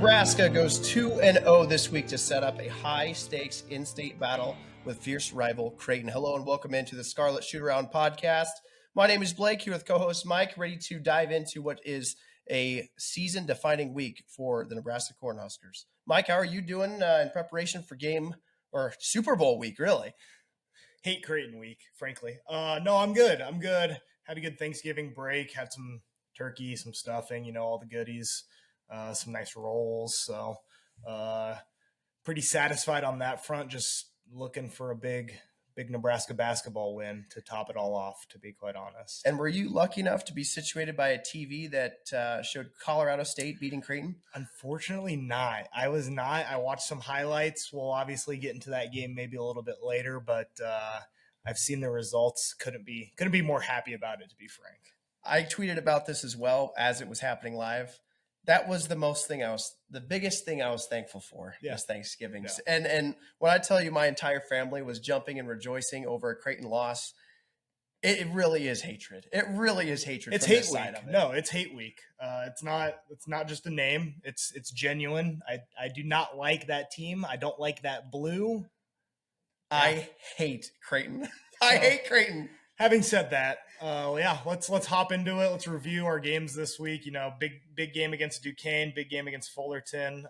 Nebraska goes 2-0 this week to set up a high-stakes in-state battle with fierce rival Creighton. Hello and welcome into the Scarlet Shootaround podcast. My name is Blake, here with co-host Mike, ready to dive into what is a season-defining week for the Nebraska Cornhuskers. Mike, how are you doing in preparation for game or Super Bowl week, really? Hate Creighton week, frankly. No, I'm good. Had a good Thanksgiving break, had some turkey, some stuffing, all the goodies. Some nice rolls. So pretty satisfied on that front. Just looking for a big Nebraska basketball win to top it all off, to be quite honest. And were you lucky enough to be situated by a TV that showed Colorado State beating Creighton? Unfortunately not. I was not. I watched some highlights. We'll obviously get into that game maybe a little bit later, but I've seen the results. Couldn't be more happy about it, to be frank. I tweeted about this as well as it was happening live. That was the biggest thing I was thankful for this Thanksgiving. Yeah. And when I tell you my entire family was jumping and rejoicing over a Creighton loss, it really is hatred. It really is hatred. It's hate week. No, it's hate week. It's not just a name. It's genuine. I do not like that team. I don't like that blue. I hate Creighton. I hate Creighton. Having said that, let's hop into it. Let's review our games this week. Big game against Duquesne, big game against Fullerton.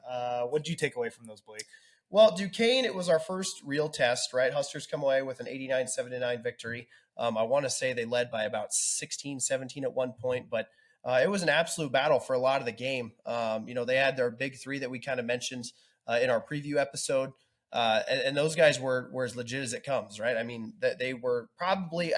What did you take away from those, Blake? Well, Duquesne, it was our first real test, right? Huskers come away with an 89-79 victory. I want to say they led by about 16-17 at one point, but it was an absolute battle for a lot of the game. They had their big three that we kind of mentioned in our preview episode. And those guys were as legit as it comes, right? I mean, they were probably,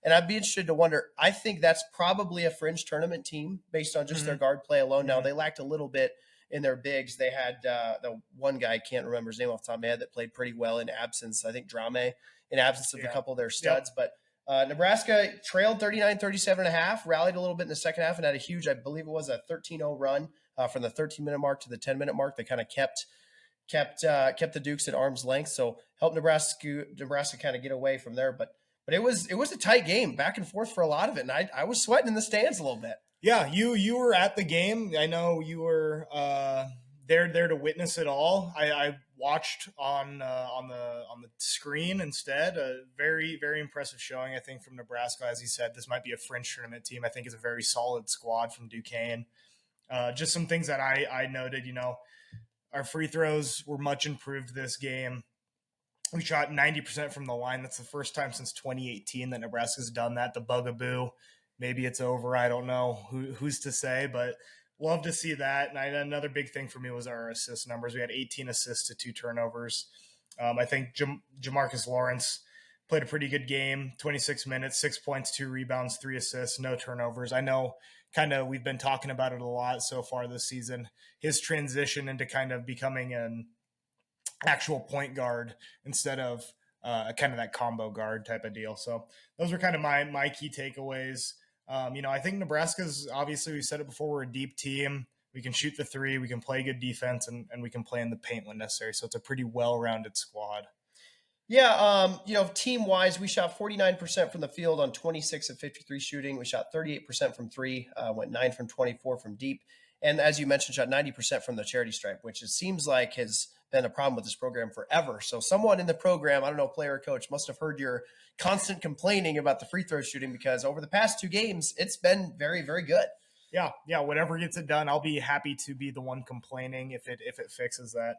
and I'd be interested to wonder, I think that's probably a fringe tournament team based on just their guard play alone. Now, they lacked a little bit in their bigs. They had the one guy, I can't remember his name off the top of my head, that played pretty well in absence. I think Drame, in absence of a couple of their studs. Yep. But Nebraska trailed 39-37.5, rallied a little bit in the second half, and had a huge, I believe it was a 13-0 run from the 13-minute mark to the 10-minute mark. They kind of kept the Dukes at arm's length, so helped Nebraska kind of get away from there. But it was a tight game, back and forth for a lot of it, and I was sweating in the stands a little bit. Yeah, you were at the game. I know you were there to witness it all. I watched on the screen instead. A very, very impressive showing, I think, from Nebraska. As you said, this might be a fringe tournament team. I think it's a very solid squad from Duquesne. Just some things that I noted. Our free throws were much improved this game. We shot 90% from the line. That's the first time since 2018 that Nebraska's done that. The bugaboo, maybe it's over. I don't know who's to say, but love to see that. And another big thing for me was our assist numbers. We had 18 assists to 2 turnovers. I think Jamarcus Lawrence played a pretty good game, 26 minutes, 6 points, 2 rebounds, 3 assists, no turnovers. I know we've been talking about it a lot so far this season, his transition into kind of becoming an actual point guard instead of kind of that combo guard type of deal. So those were kind of my key takeaways. I think Nebraska's, obviously, we said it before, we're a deep team. We can shoot the three, we can play good defense, and we can play in the paint when necessary. So it's a pretty well-rounded squad. Yeah, team-wise, we shot 49% from the field on 26 of 53 shooting. We shot 38% from three, went 9 from 24 from deep. And as you mentioned, shot 90% from the charity stripe, which it seems like has been a problem with this program forever. So someone in the program, I don't know, player or coach, must have heard your constant complaining about the free throw shooting, because over the past 2 games, it's been very, very good. Yeah, whatever gets it done, I'll be happy to be the one complaining if it fixes that.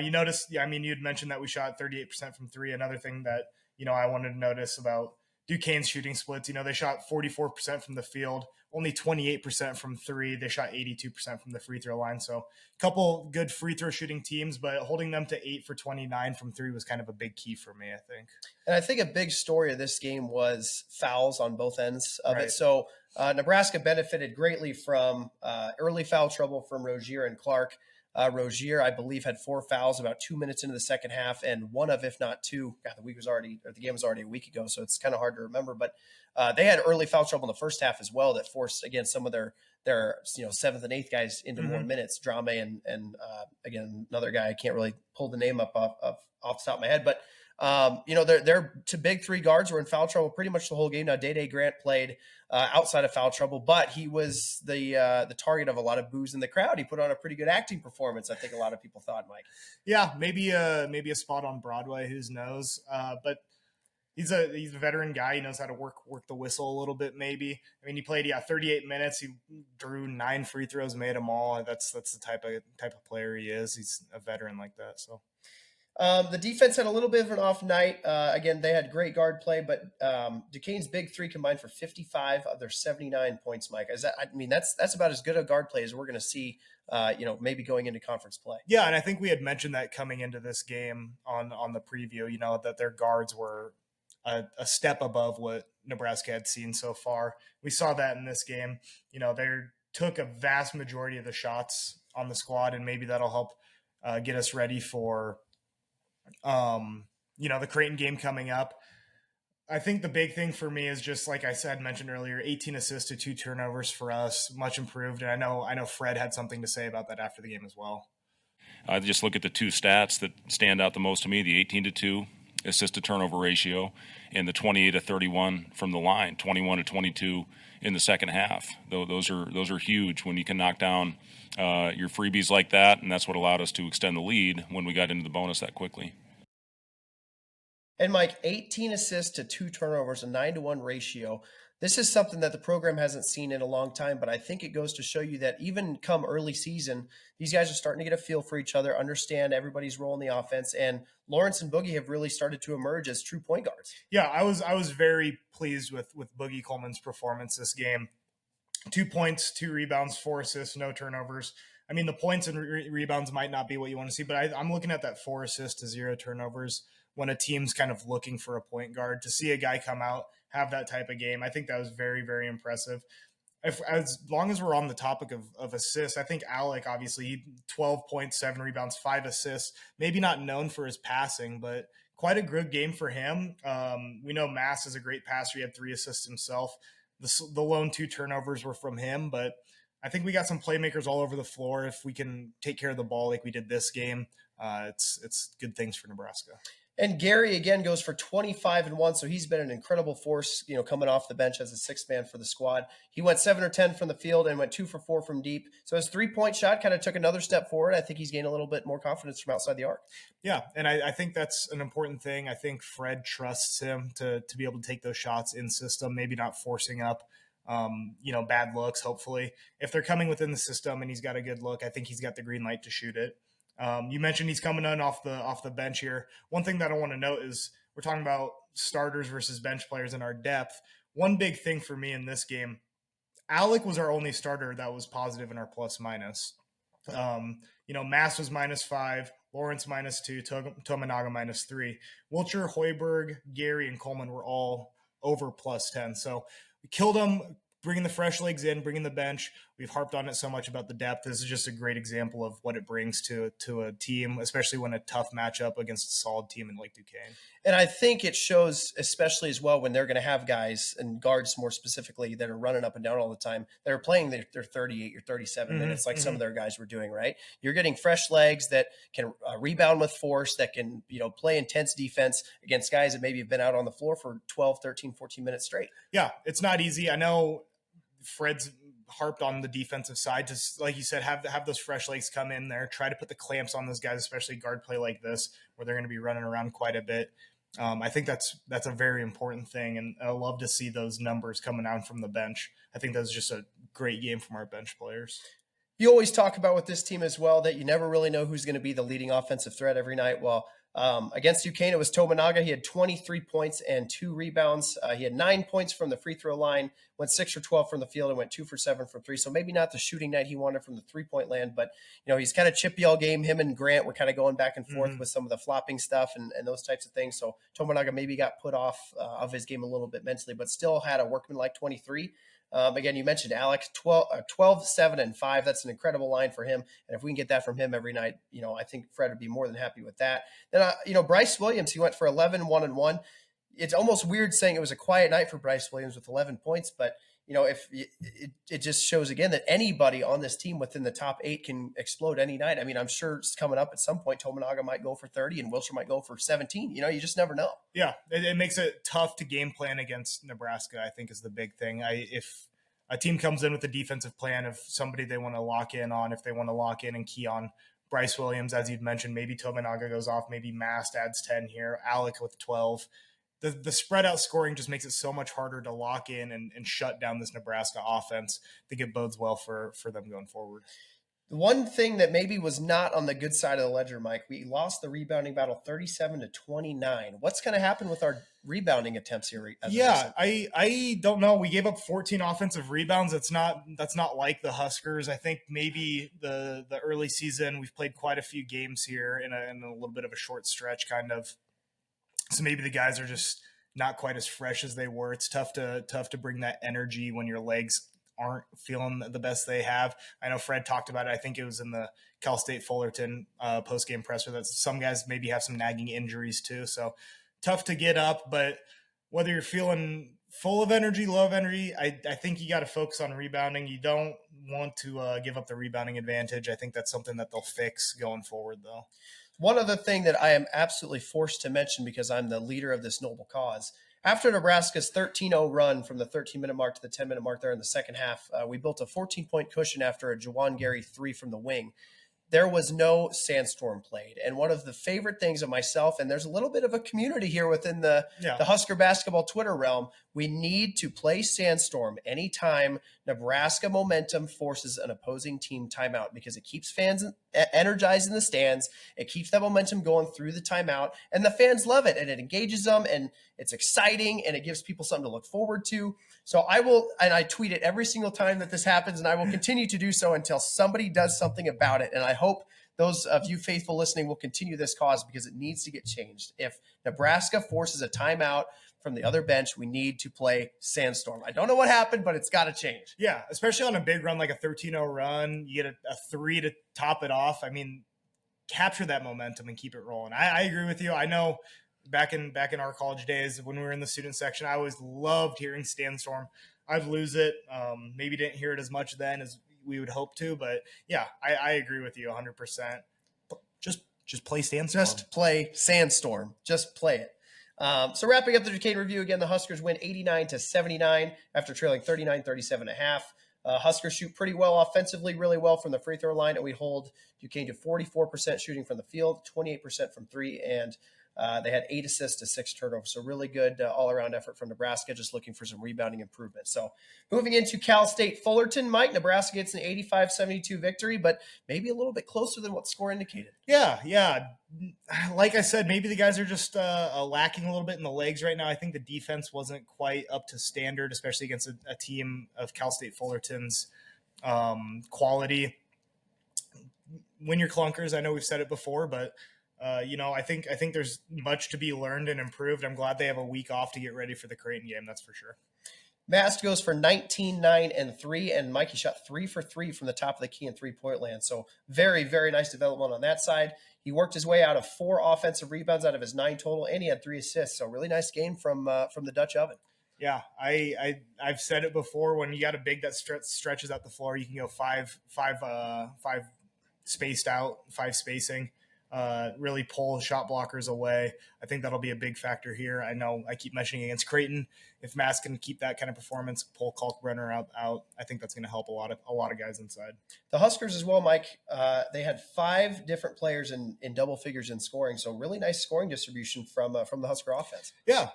You noticed, you had mentioned that we shot 38% from three. Another thing that, I wanted to notice about Duquesne's shooting splits, they shot 44% from the field, only 28% from three. They shot 82% from the free throw line. So a couple good free throw shooting teams, but holding them to 8 for 29 from three was kind of a big key for me, I think. And I think a big story of this game was fouls on both ends of it. So Nebraska benefited greatly from early foul trouble from Rozier and Clark. Rozier, I believe, had 4 fouls about 2 minutes into the second half, and one of, if not two, the game was already a week ago, so it's kind of hard to remember. But they had early foul trouble in the first half as well that forced, again, some of their 7th and 8th guys into more minutes. Drame and again, another guy, I can't really pull the name up off the top of my head, but Their two big three guards were in foul trouble pretty much the whole game. Now, Day Grant played outside of foul trouble, but he was the target of a lot of boos in the crowd. He put on a pretty good acting performance, I think a lot of people thought, Mike. Yeah, maybe a spot on Broadway, who knows? But he's a veteran guy. He knows how to work the whistle a little bit. Maybe. I mean, he played 38 minutes. He drew 9 free throws, made them all. That's the type of player he is. He's a veteran like that. So. The defense had a little bit of an off night. Again, they had great guard play, but Duquesne's big three combined for 55 of their 79 points, Mike. That's about as good a guard play as we're going to see, maybe going into conference play. Yeah, and I think we had mentioned that coming into this game on the preview, that their guards were a step above what Nebraska had seen so far. We saw that in this game. They took a vast majority of the shots on the squad, and maybe that'll help get us ready for the Creighton game coming up. I think the big thing for me is just, like I mentioned earlier, 18 assists to 2 turnovers for us, much improved. And I know Fred had something to say about that after the game as well. I just look at the two stats that stand out the most to me: the 18-2 assist to turnover ratio, and the 28-31 from the line, 21-22 in the second half. Those are huge when you can knock down your freebies like that, and that's what allowed us to extend the lead when we got into the bonus that quickly. And Mike, 18 assists to 2 turnovers, a 9-to-1 ratio. This is something that the program hasn't seen in a long time, but I think it goes to show you that even come early season, these guys are starting to get a feel for each other, understand everybody's role in the offense, and Lawrence and Boogie have really started to emerge as true point guards. Yeah, I was very pleased with Boogie Coleman's performance this game. 2 points, 2 rebounds, 4 assists, no turnovers. I mean, the points and rebounds might not be what you want to see, but I'm looking at that 4 assists to 0 turnovers when a team's kind of looking for a point guard. To see a guy come out, have that type of game, I think that was very, very impressive. As long as we're on the topic of assists, I think Alec, obviously, 12 points, 7 rebounds, 5 assists, maybe not known for his passing, but quite a good game for him. We know Mass is a great passer. He had 3 assists himself. The lone 2 turnovers were from him, but I think we got some playmakers all over the floor. If we can take care of the ball like we did this game, it's good things for Nebraska. And Gary, again, goes for 25-1, so he's been an incredible force, coming off the bench as a sixth man for the squad. He went 7 or 10 from the field and went 2 for 4 from deep. So his 3-point shot kind of took another step forward. I think he's gained a little bit more confidence from outside the arc. Yeah, and I think that's an important thing. I think Fred trusts him to be able to take those shots in system, maybe not forcing up bad looks, hopefully. If they're coming within the system and he's got a good look, I think he's got the green light to shoot it. You mentioned he's coming in off the bench here. One thing that I want to note is we're talking about starters versus bench players in our depth. One big thing for me in this game, Alec was our only starter that was positive in our plus minus. Mass was -5, Lawrence -2, Tominaga -3. Wilcher, Hoiberg, Gary, and Coleman were all over +10. So we killed them, bringing the fresh legs in, bringing the bench. We've harped on it so much about the depth. This is just a great example of what it brings to a team, especially when a tough matchup against a solid team in Lake Duquesne. And I think it shows, especially as well, when they're going to have guys and guards more specifically that are running up and down all the time, that are playing their 38 or 37 minutes like some of their guys were doing, right? You're getting fresh legs that can rebound with force, that can, play intense defense against guys that maybe have been out on the floor for 12, 13, 14 minutes straight. Yeah, it's not easy. I know Fred's harped on the defensive side to, like you said, have those fresh legs come in there, try to put the clamps on those guys, especially guard play like this, where they're going to be running around quite a bit. I think that's a very important thing, and I love to see those numbers coming out from the bench. I think that's just a great game from our bench players. You always talk about with this team as well that you never really know who's going to be the leading offensive threat every night. Well, against Duquesne, it was Tominaga. He had 23 points and 2 rebounds. He had 9 points from the free throw line, went 6 for 12 from the field, and went 2 for 7 from 3. So maybe not the shooting night he wanted from the 3-point land, but he's kind of chippy all game. Him and Grant were kind of going back and forth with some of the flopping stuff and those types of things. So Tominaga maybe got put off of his game a little bit mentally, but still had a workmanlike 23. Again, you mentioned Alex, 12, 7, and 5. That's an incredible line for him. And if we can get that from him every night, I think Fred would be more than happy with that. Then, Bryce Williams, he went for 11, 1, and 1. it's almost weird saying it was a quiet night for Bryce Williams with 11 points, but if it just shows again that anybody on this team within the top 8 can explode any night. I mean, I'm sure it's coming up at some point. Tominaga might go for 30 and Wilshire might go for 17. You just never know. Yeah, it makes it tough to game plan against Nebraska, I think, is the big thing. If a team comes in with a defensive plan of somebody they want to lock in on, if they want to lock in and key on Bryce Williams, as you'd mentioned, maybe Tominaga goes off, maybe Mast adds 10 here, Alec with 12. The spread out scoring just makes it so much harder to lock in and shut down this Nebraska offense. I think it bodes well for them going forward. The one thing that maybe was not on the good side of the ledger, Mike, we lost the rebounding battle 37-29. What's going to happen with our rebounding attempts here? Yeah, I don't know. We gave up 14 offensive rebounds. That's not like the Huskers. I think maybe the early season we've played quite a few games here in a little bit of a short stretch, kind of. So maybe the guys are just not quite as fresh as they were. It's tough to bring that energy when your legs aren't feeling the best they have. I know Fred talked about it. I think it was in the Cal State Fullerton post-game presser that some guys maybe have some nagging injuries too. So tough to get up, but whether you're feeling full of energy, low of energy, I think you got to focus on rebounding. You don't want to give up the rebounding advantage. I think that's something that they'll fix going forward though. One other thing that I am absolutely forced to mention because I'm the leader of this noble cause. After Nebraska's 13-0 run from the 13-minute mark to the 10-minute mark there in the second half, we built a 14-point cushion after a Juwan Gary 3 from the wing. There was no sandstorm played. And one of the favorite things of myself, and there's a little bit of a community here within the Husker basketball Twitter realm, we need to play sandstorm anytime Nebraska momentum forces an opposing team timeout because it keeps fans energized in the stands. It keeps that momentum going through the timeout, and the fans love it, and it engages them, and it's exciting, and it gives people something to look forward to. So I tweet it every single time that this happens, and I will continue to do so until somebody does something about it. And I hope those of you faithful listening will continue this cause because it needs to get changed. If Nebraska forces a timeout from the other bench, we need to play sandstorm. I don't know what happened, but it's got to change. Yeah, especially on a big run like a 13-0 run, you get a 3 to top it off. I mean, capture that momentum and keep it rolling. I agree with you. I know back in our college days when we were in the student section, I always loved hearing sandstorm. I'd lose it. Maybe didn't hear it as much then as we would hope to, but yeah, I agree with you 100%. Just play sandstorm. Just play sandstorm. Just play it. So wrapping up the Duquesne review again, the Huskers win 89-79 after trailing 39-37.5. Huskers shoot pretty well offensively, really well from the free throw line, and we hold Duquesne to 44% shooting from the field, 28% from three, and they had 8 assists to 6 turnovers. So really good all-around effort from Nebraska, just looking for some rebounding improvement. So moving into Cal State Fullerton, Mike, Nebraska gets an 85-72 victory, but maybe a little bit closer than what the score indicated. Yeah. Like I said, maybe the guys are just lacking a little bit in the legs right now. I think the defense wasn't quite up to standard, especially against a team of Cal State Fullerton's quality. Win your clunkers. I know we've said it before, but I think there's much to be learned and improved. I'm glad they have a week off to get ready for the Creighton game. That's for sure. Mast goes for 19, 9, and 3, and Mikey shot 3 for 3 from the top of the key in three-point land. So very, very nice development on that side. He worked his way out of 4 offensive rebounds out of his 9 total, and he had 3 assists. So really nice game from the Dutch oven. Yeah, I've said it before. When you got a big that stretches out the floor, you can go five spaced out, 5 spacing. Really pull shot blockers away. I think that'll be a big factor here. I know I keep mentioning against Creighton. If Mass can keep that kind of performance, pull Kalkbrenner out, I think that's going to help a lot of guys inside. The Huskers as well, Mike. They had 5 different players in double figures in scoring, so really nice scoring distribution from the Husker offense. Yeah.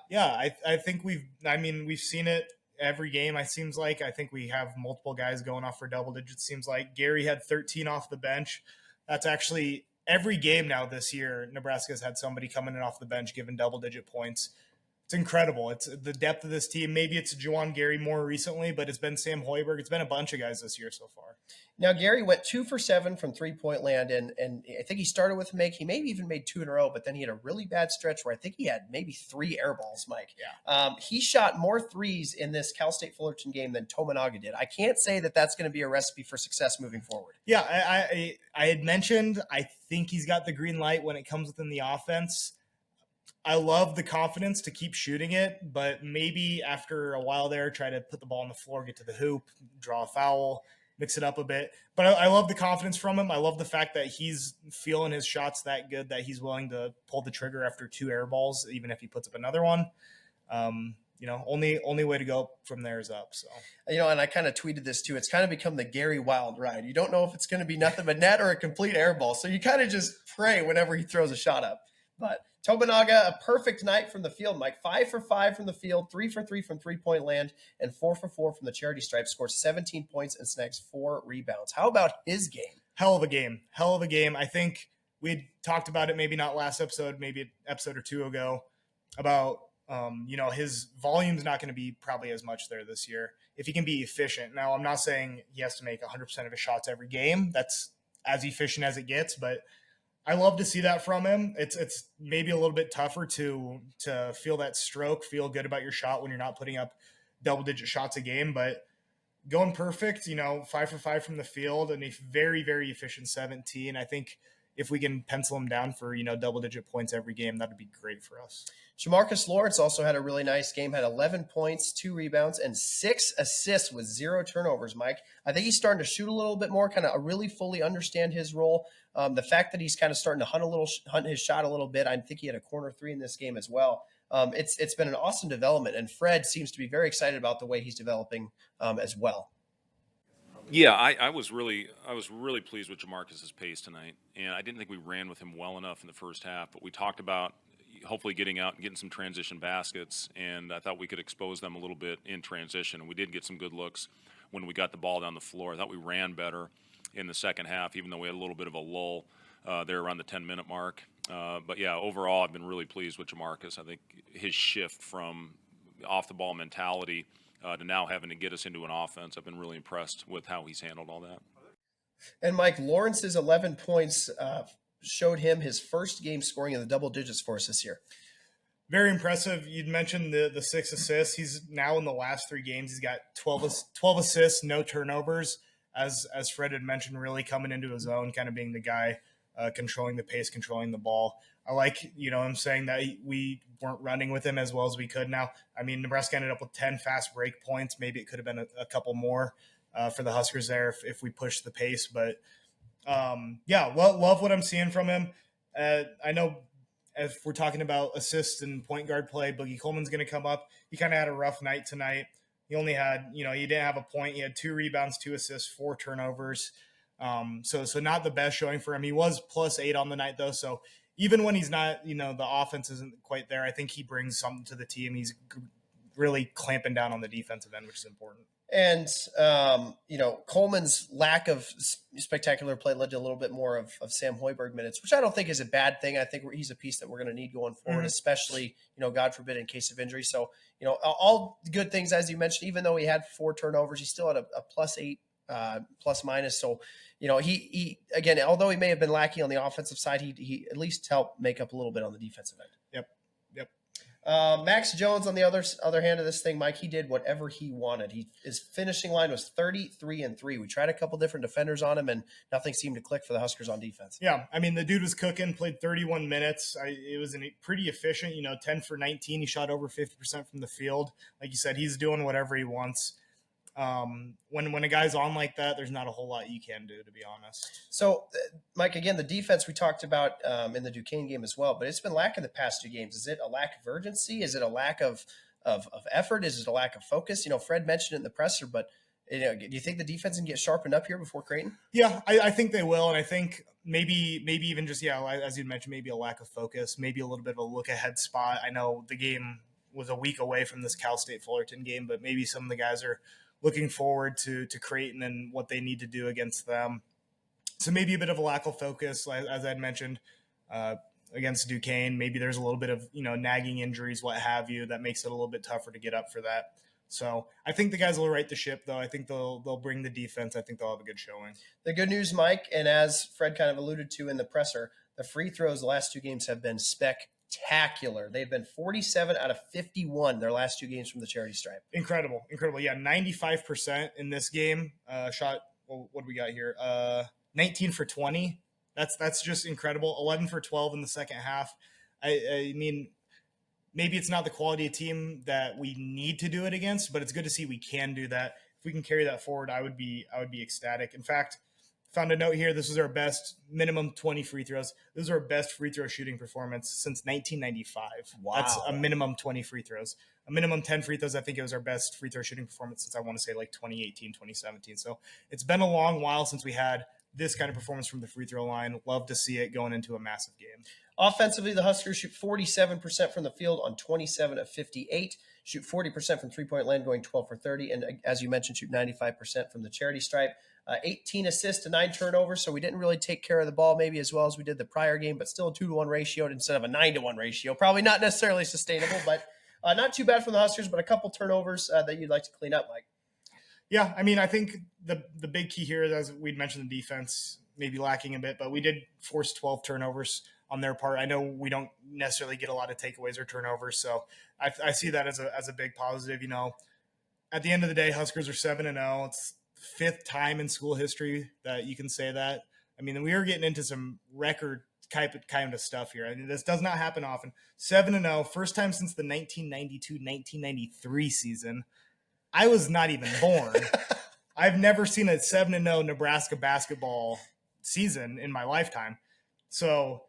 I think we've seen it every game. It seems like I think we have multiple guys going off for double digits. Seems like Gary had 13 off the bench. That's actually every game now this year. Nebraska's had somebody coming in off the bench giving double-digit points. It's incredible. It's the depth of this team. Maybe it's Juwan Gary more recently, but it's been Sam Hoiberg. It's been a bunch of guys this year so far. Now, Gary went 2 for 7 from three-point land, and I think he started with a make. He maybe even made 2 in a row, but then he had a really bad stretch where I think he had maybe 3 air balls, Mike. Yeah. He shot more threes in this Cal State Fullerton game than Tominaga did. I can't say that that's going to be a recipe for success moving forward. Yeah, I had mentioned I think he's got the green light when it comes within the offense. I love the confidence to keep shooting it, but maybe after a while there, try to put the ball on the floor, get to the hoop, draw a foul, mix it up a bit. But I love the confidence from him. I love the fact that he's feeling his shots that good that he's willing to pull the trigger after 2 air balls, even if he puts up another one. Only way to go from there is up. So, and I kind of tweeted this too. It's kind of become the Gary Wild ride. You don't know if it's going to be nothing but net or a complete air ball. So you kind of just pray whenever he throws a shot up. But Tominaga, a perfect night from the field, Mike. 5 for 5 from the field, 3 for 3 from three-point land, and 4 for 4 from the charity stripe. Scores 17 points and snags 4 rebounds. How about his game? Hell of a game. I think we talked about it, maybe not last episode, maybe an episode or two ago, about his volume's not going to be probably as much there this year if he can be efficient. Now, I'm not saying he has to make 100% of his shots every game. That's as efficient as it gets, but I love to see that from him. It's maybe a little bit tougher to feel that stroke, feel good about your shot when you're not putting up double-digit shots a game, but going perfect, 5 for 5 from the field and a very, very efficient 17. I think if we can pencil him down for, double-digit points every game, that would be great for us. Jamarcus Lawrence also had a really nice game, had 11 points, 2 rebounds, and 6 assists with 0 turnovers, Mike. I think he's starting to shoot a little bit more, kind of really fully understand his role. The fact that he's kind of starting to hunt his shot a little bit. I think he had a corner 3 in this game as well. It's been an awesome development, and Fred seems to be very excited about the way he's developing as well. Yeah, I was really pleased with Jamarcus's pace tonight, and I didn't think we ran with him well enough in the first half, but we talked about hopefully getting out and getting some transition baskets, and I thought we could expose them a little bit in transition, and we did get some good looks when we got the ball down the floor. I thought we ran better in the second half, even though we had a little bit of a lull there around the 10-minute mark. But yeah, overall, I've been really pleased with Jamarcus. I think his shift from off-the-ball mentality to now having to get us into an offense, I've been really impressed with how he's handled all that. And Mike, Lawrence's 11 points showed him his first game scoring in the double digits for us this year. Very impressive. You'd mentioned the 6 assists. He's now in the last 3 games. He's got 12 assists, no turnovers. As Fred had mentioned, really coming into his own, kind of being the guy controlling the pace, controlling the ball. I like, him saying that we weren't running with him as well as we could. Now, I mean, Nebraska ended up with 10 fast break points. Maybe it could have been a couple more for the Huskers there if we pushed the pace. But, love what I'm seeing from him. I know if we're talking about assists and point guard play, Boogie Coleman's going to come up. He kind of had a rough night tonight. He only had, he didn't have a point. He had 2 rebounds, 2 assists, 4 turnovers. So not the best showing for him. He was +8 on the night, though. So even when he's not, the offense isn't quite there, I think he brings something to the team. He's really clamping down on the defensive end, which is important. And, Coleman's lack of spectacular play led to a little bit more of Sam Hoiberg minutes, which I don't think is a bad thing. I think he's a piece that we're going to need going forward, especially, God forbid, in case of injury. So, all good things, as you mentioned, even though he had 4 turnovers, he still had a +8 plus minus. So, he again, although he may have been lacking on the offensive side, he at least helped make up a little bit on the defensive end. Yep. Max Jones, on the other hand of this thing, Mike, he did whatever he wanted. His finishing line was 33-3. We tried a couple different defenders on him, and nothing seemed to click for the Huskers on defense. Yeah, I mean, the dude was cooking, played 31 minutes. It was pretty efficient, 10 for 19. He shot over 50% from the field. Like you said, he's doing whatever he wants. When a guy's on like that, there's not a whole lot you can do, to be honest. So, Mike, again, the defense we talked about in the Duquesne game as well, but it's been lacking the past 2 games. Is it a lack of urgency? Is it a lack of effort? Is it a lack of focus? Fred mentioned it in the presser, but do you think the defense can get sharpened up here before Creighton? Yeah, I think they will, and I think maybe even just, as you mentioned, maybe a lack of focus, maybe a little bit of a look-ahead spot. I know the game was a week away from this Cal State Fullerton game, but maybe some of the guys are looking forward to Creighton and what they need to do against them. So maybe a bit of a lack of focus, as I'd mentioned, against Duquesne. Maybe there's a little bit of, nagging injuries, what have you, that makes it a little bit tougher to get up for that. So I think the guys will right the ship, though. I think they'll bring the defense. I think they'll have a good showing. The good news, Mike, and as Fred kind of alluded to in the presser, the free throws the last 2 games have been spectacular. They've been 47 out of 51 their last 2 games from the charity stripe. Incredible. Yeah, 95% in this game. Shot, what do we got here? 19 for 20. That's just incredible. 11 for 12 in the second half. I mean, maybe it's not the quality of team that we need to do it against, but it's good to see we can do that. If we can carry that forward, I would be ecstatic. In fact, found a note here. This is our best minimum 20 free throws. This is our best free throw shooting performance since 1995. Wow. That's a minimum 20 free throws. A minimum 10 free throws, I think it was our best free throw shooting performance since I want to say like 2018, 2017. So it's been a long while since we had this kind of performance from the free throw line. Love to see it going into a massive game. Offensively, the Huskers shoot 47% from the field on 27 of 58, shoot 40% from three-point land, going 12 for 30, and as you mentioned, shoot 95% from the charity stripe. 18 assists to 9 turnovers, so we didn't really take care of the ball maybe as well as we did the prior game, but still a 2-to-1 ratio instead of a 9-to-1 ratio. Probably not necessarily sustainable, but not too bad from the Huskers, but a couple turnovers that you'd like to clean up, Mike. Yeah, I mean, I think the big key here, as we'd mentioned, the defense maybe lacking a bit, but we did force 12 turnovers on their part. I know we don't necessarily get a lot of takeaways or turnovers, so I see that as a big positive. You know, at the end of the day, Huskers are 7-0. It's the 5th time in school history that you can say that. I mean, we are getting into some record kind of stuff here. I mean, this does not happen often. 7-0, first time since the 1992-1993 season. I was not even born. I've never seen a 7-0 Nebraska basketball season in my lifetime. So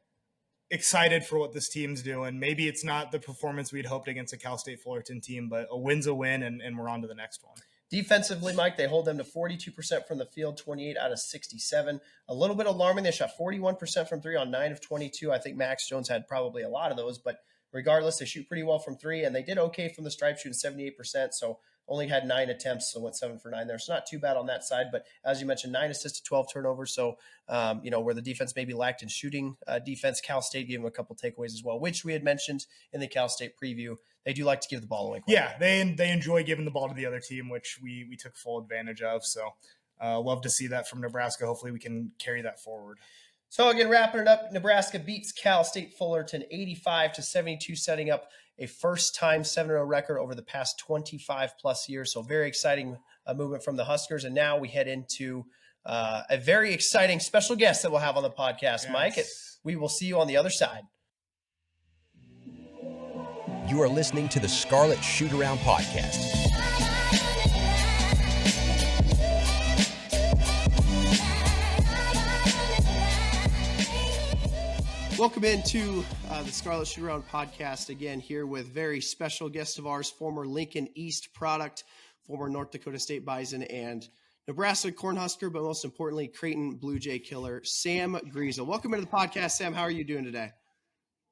excited for what this team's doing. Maybe it's not the performance we'd hoped against a Cal State Fullerton team, but a win's a win, and we're on to the next one. Defensively, Mike, they hold them to 42% from the field, 28 out of 67. A little bit alarming. They shot 41% from 3 on 9 of 22. I think Max Jones had probably a lot of those, but regardless, they shoot pretty well from 3, and they did okay from the stripe, shooting 78%. So only had 9 attempts, so went 7 for 9 there. So not too bad on that side. But as you mentioned, 9 assists to 12 turnovers. So, where the defense maybe lacked in shooting defense, Cal State gave them a couple takeaways as well, which we had mentioned in the Cal State preview. They do like to give the ball away. Yeah, they enjoy giving the ball to the other team, which we took full advantage of. So love to see that from Nebraska. Hopefully we can carry that forward. So again, wrapping it up, Nebraska beats Cal State Fullerton 85-72, setting up a first-time 7-0 record over the past 25-plus years. So very exciting movement from the Huskers. And now we head into a very exciting special guest that we'll have on the podcast, yes. Mike. We will see you on the other side. You are listening to the Scarlet Shootaround podcast. Welcome into the Scarlet Shootaround podcast again, here with very special guest of ours, former Lincoln East product, former North Dakota State Bison, and Nebraska Cornhusker, but most importantly, Creighton Blue Jay killer, Sam Griesel. Welcome into the podcast, Sam. How are you doing today?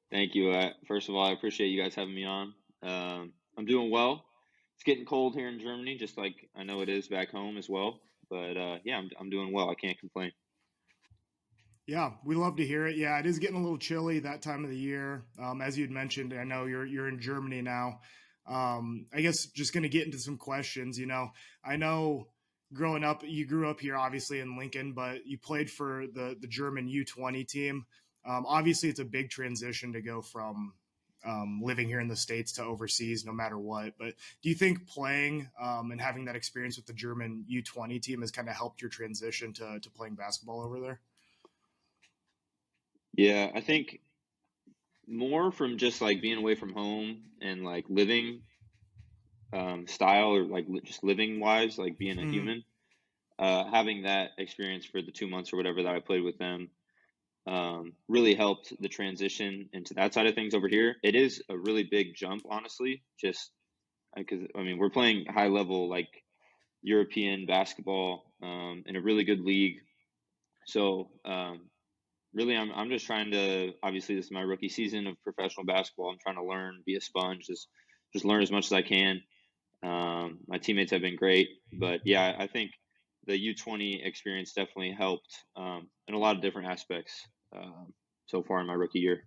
Thank you. First of all, I appreciate you guys having me on. I'm doing well. It's getting cold here in Germany, just like I know it is back home as well. But yeah, I'm doing well. I can't complain. Yeah, we love to hear it. Yeah, it is getting a little chilly that time of the year. As you'd mentioned, I know you're in Germany now. I guess just going to get into some questions. You know, I know growing up, you grew up here, obviously in Lincoln, but you played for the German U20 team. Obviously, it's a big transition to go from living here in the States to overseas, no matter what. But do you think playing and having that experience with the German U20 team has kind of helped your transition to playing basketball over there? Yeah, I think more from just like being away from home and like living style, or like just living wise, like being a human, having that experience for the 2 months or whatever that I played with them really helped the transition into that side of things over here. It is a really big jump, honestly, just because, I mean, we're playing high level, like European basketball in a really good league. So, really, I'm just trying to, obviously this is my rookie season of professional basketball. I'm trying to learn, be a sponge, just learn as much as I can. My teammates have been great, but yeah, I think the U20 experience definitely helped in a lot of different aspects so far in my rookie year.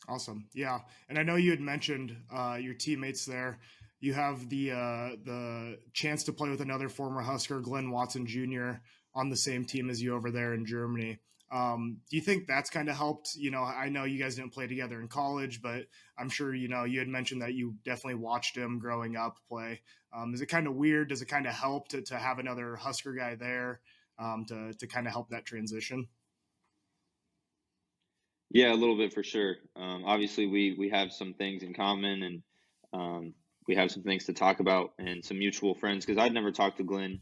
Awesome. Yeah. And I know you had mentioned your teammates there. You have the chance to play with another former Husker, Glenn Watson Jr., on the same team as you over there in Germany. Do you think that's kind of helped? You know, I know you guys didn't play together in college, but I'm sure, you know, you had mentioned that you definitely watched him growing up play. Is it kind of weird? Does it kind of help to have another Husker guy there to kind of help that transition? Yeah, a little bit for sure. Obviously, we have some things in common, and we have some things to talk about, and some mutual friends. Because I'd never talked to Glenn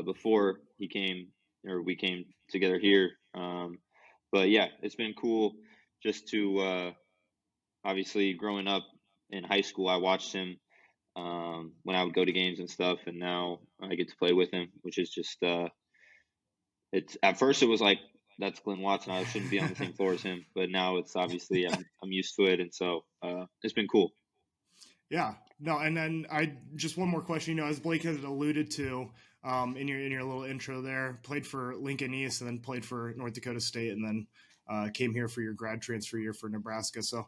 before he came, or we came together here. But yeah, it's been cool just to obviously growing up in high school. I watched him when I would go to games and stuff, and now I get to play with him, which is just it's at first it was like that's Glenn Watson. I shouldn't be on the same floor as him, but now it's obviously I'm used to it, and so it's been cool. Yeah, no, and then I just one more question. As Blake had alluded to in your little intro there, played for Lincoln East and then played for North Dakota State, and then came here for your grad transfer year for Nebraska. So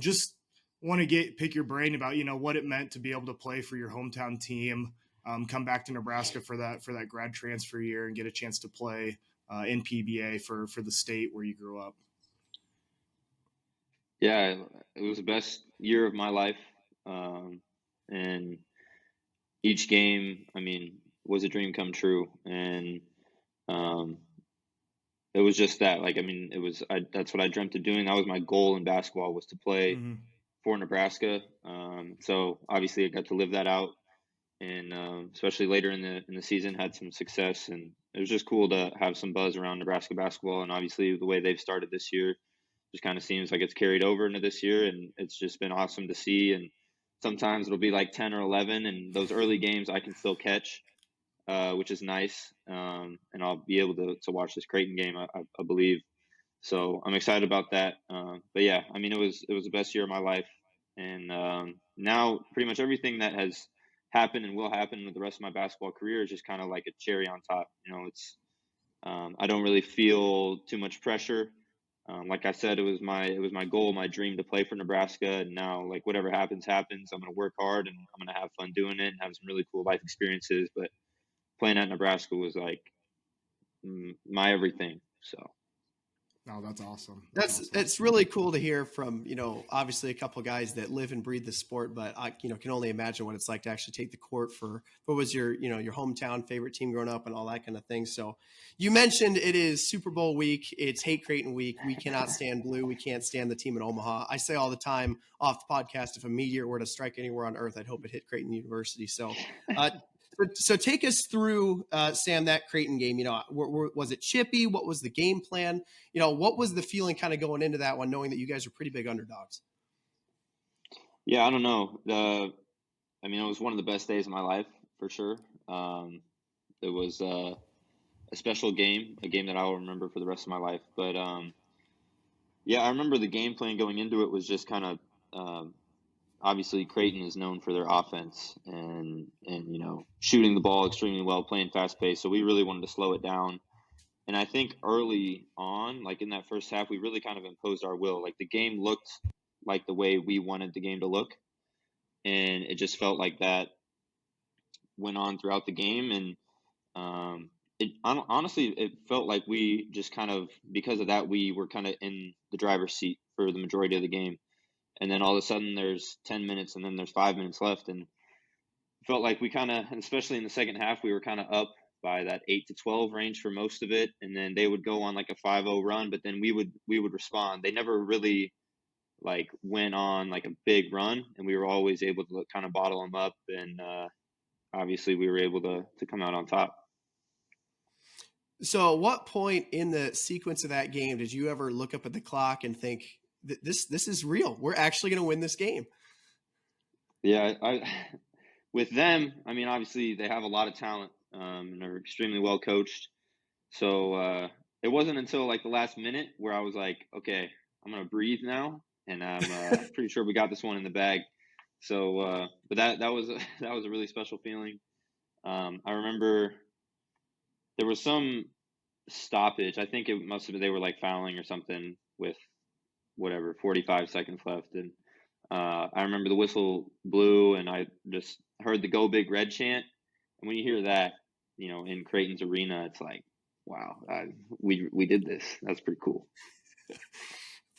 just want to pick your brain about what it meant to be able to play for your hometown team, come back to Nebraska for that grad transfer year, and get a chance to play in PBA for the state where you grew up. Yeah, it was the best year of my life, and each game, I mean, was a dream come true, and um, it was just that. Like, I mean, that's what I dreamt of doing. That was my goal in basketball, was to play Mm-hmm. for Nebraska. So obviously, I got to live that out, and especially later in the season, had some success, and it was just cool to have some buzz around Nebraska basketball. And obviously, the way they've started this year just kind of seems like it's carried over into this year, and it's just been awesome to see. And sometimes it'll be like 10 or 11, and those early games I can still catch, which is nice. And I'll be able to watch this Creighton game, I believe. So I'm excited about that. But yeah, I mean, it was the best year of my life, and now pretty much everything that has happened and will happen with the rest of my basketball career is just kind of like a cherry on top. It's I don't really feel too much pressure. Like I said, it was my goal, my dream to play for Nebraska, and now like whatever happens, happens. I'm gonna work hard and I'm gonna have fun doing it and have some really cool life experiences. But playing at Nebraska was like my everything. So Oh, that's awesome. It's really cool to hear from, obviously a couple of guys that live and breathe the sport, but I, can only imagine what it's like to actually take the court for what was your hometown favorite team growing up and all that kind of thing. So you mentioned it is Super Bowl week. It's Hate Creighton week. We cannot stand blue. We can't stand the team in Omaha. I say all the time off the podcast, if a meteor were to strike anywhere on earth, I'd hope it hit Creighton University. So, so take us through, Sam, that Creighton game. Was it chippy? What was the game plan? What was the feeling kind of going into that one, knowing that you guys are pretty big underdogs? yeah, I don't know. I mean, it was one of the best days of my life for sure. It was a special game, a game that I will remember for the rest of my life. But yeah, I remember the game plan going into it was just kind of obviously Creighton is known for their offense and shooting the ball extremely well, playing fast pace. So we really wanted to slow it down. And I think early on, like in that first half, we really kind of imposed our will. Like the game looked like the way we wanted the game to look, and it just felt like that went on throughout the game. And honestly, it felt like we just kind of, because of that, we were kind of in the driver's seat for the majority of the game. And then all of a sudden there's 10 minutes and then there's 5 minutes left. And it felt like we kind of, especially in the second half, we were kind of up by that 8 to 12 range for most of it. And then they would go on like a 5-0 run, but then we would respond. They never really like went on like a big run, and we were always able to kind of bottle them up. And obviously we were able to come out on top. So at what point in the sequence of that game did you ever look up at the clock and think, this is real? We're actually going to win this game? Yeah, with them, I mean, obviously they have a lot of talent, and they're extremely well coached. So it wasn't until like the last minute where I was like, okay, I'm gonna breathe now, and I'm pretty sure we got this one in the bag. So, but that was that was a really special feeling. I remember there was some stoppage. I think it must have been they were like fouling or something with whatever 45 seconds left, and I remember the whistle blew, and I just heard the "Go Big Red" chant. And when you hear that, in Creighton's arena, it's like, wow, we did this. That's pretty cool.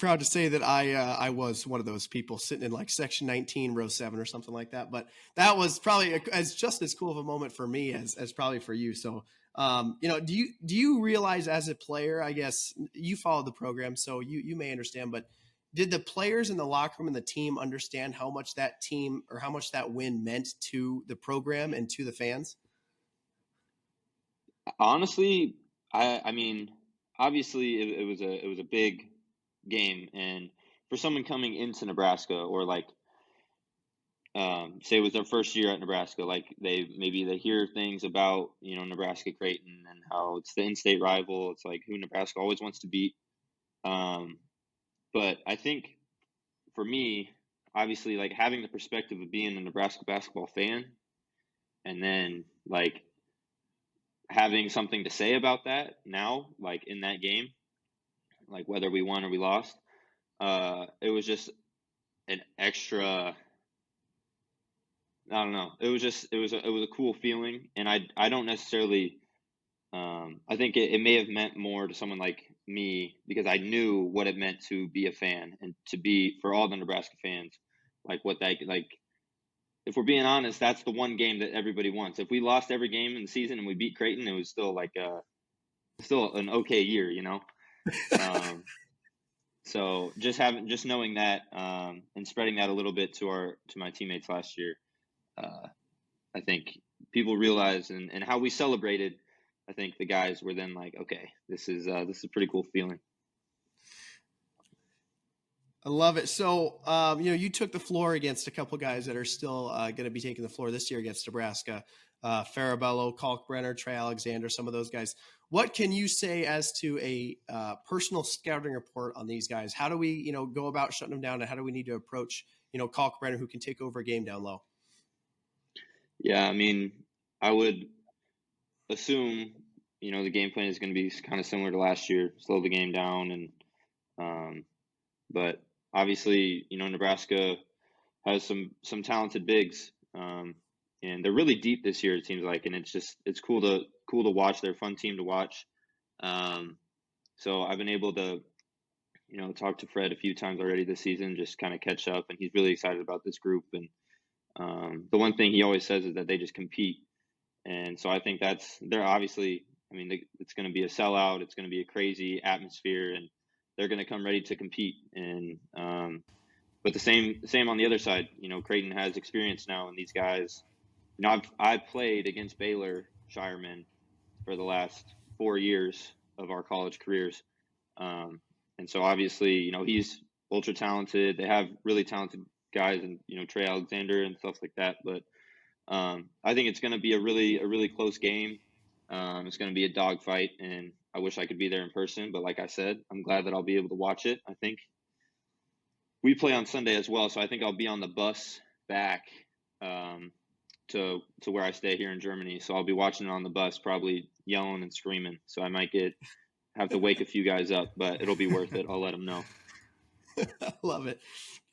proud to say that I was one of those people sitting in like section 19, row 7 or something like that. But that was probably just as cool of a moment for me as probably for you. So, do you realize as a player, I guess you followed the program, so you may understand, but did the players in the locker room and the team understand how much that team or how much that win meant to the program and to the fans? Honestly, I mean, obviously it was a big game, and for someone coming into Nebraska, or like say it was their first year at Nebraska, like they hear things about, Nebraska Creighton and how it's the in-state rival. It's like who Nebraska always wants to beat. But I think for me, obviously, like having the perspective of being a Nebraska basketball fan, and then like having something to say about that now, like in that game, like whether we won or we lost, it was just an extra. I don't know. It was a cool feeling, and I don't necessarily. I think it may have meant more to someone like me because I knew what it meant to be a fan and to be for all the Nebraska fans, like what that like. If we're being honest, that's the one game that everybody wants. If we lost every game in the season and we beat Creighton, it was still like still an okay year, So just knowing that and spreading that a little bit to my teammates last year, I think people realized and how we celebrated. I think the guys were then like, okay, this is a pretty cool feeling. I love it. So, you took the floor against a couple guys that are still going to be taking the floor this year against Nebraska. Farabello, Kalkbrenner, Trey Alexander, some of those guys. What can you say as to a personal scouting report on these guys? How do we, go about shutting them down, and how do we need to approach, Kalkbrenner, who can take over a game down low? Yeah, I mean, I would assume, the game plan is going to be kind of similar to last year, slow the game down, and but obviously, Nebraska has some talented bigs, and they're really deep this year. It seems like, and it's cool to watch. They're a fun team to watch. So I've been able to, talk to Fred a few times already this season, just kind of catch up, and he's really excited about this group. And the one thing he always says is that they just compete, and so I think they're obviously. I mean, it's going to be a sellout. It's going to be a crazy atmosphere, and they're going to come ready to compete. And but the same on the other side. Creighton has experience now, and these guys. I've played against Baylor Shireman for the last 4 years of our college careers, and so obviously, he's ultra talented. They have really talented guys, and Trey Alexander and stuff like that. But I think it's going to be a really close game. It's going to be a dogfight, and I wish I could be there in person. But like I said, I'm glad that I'll be able to watch it. I think we play on Sunday as well, so I think I'll be on the bus back to where I stay here in Germany. So I'll be watching it on the bus, probably yelling and screaming. So I might have to wake a few guys up, but it'll be worth it. I'll let them know. I love it.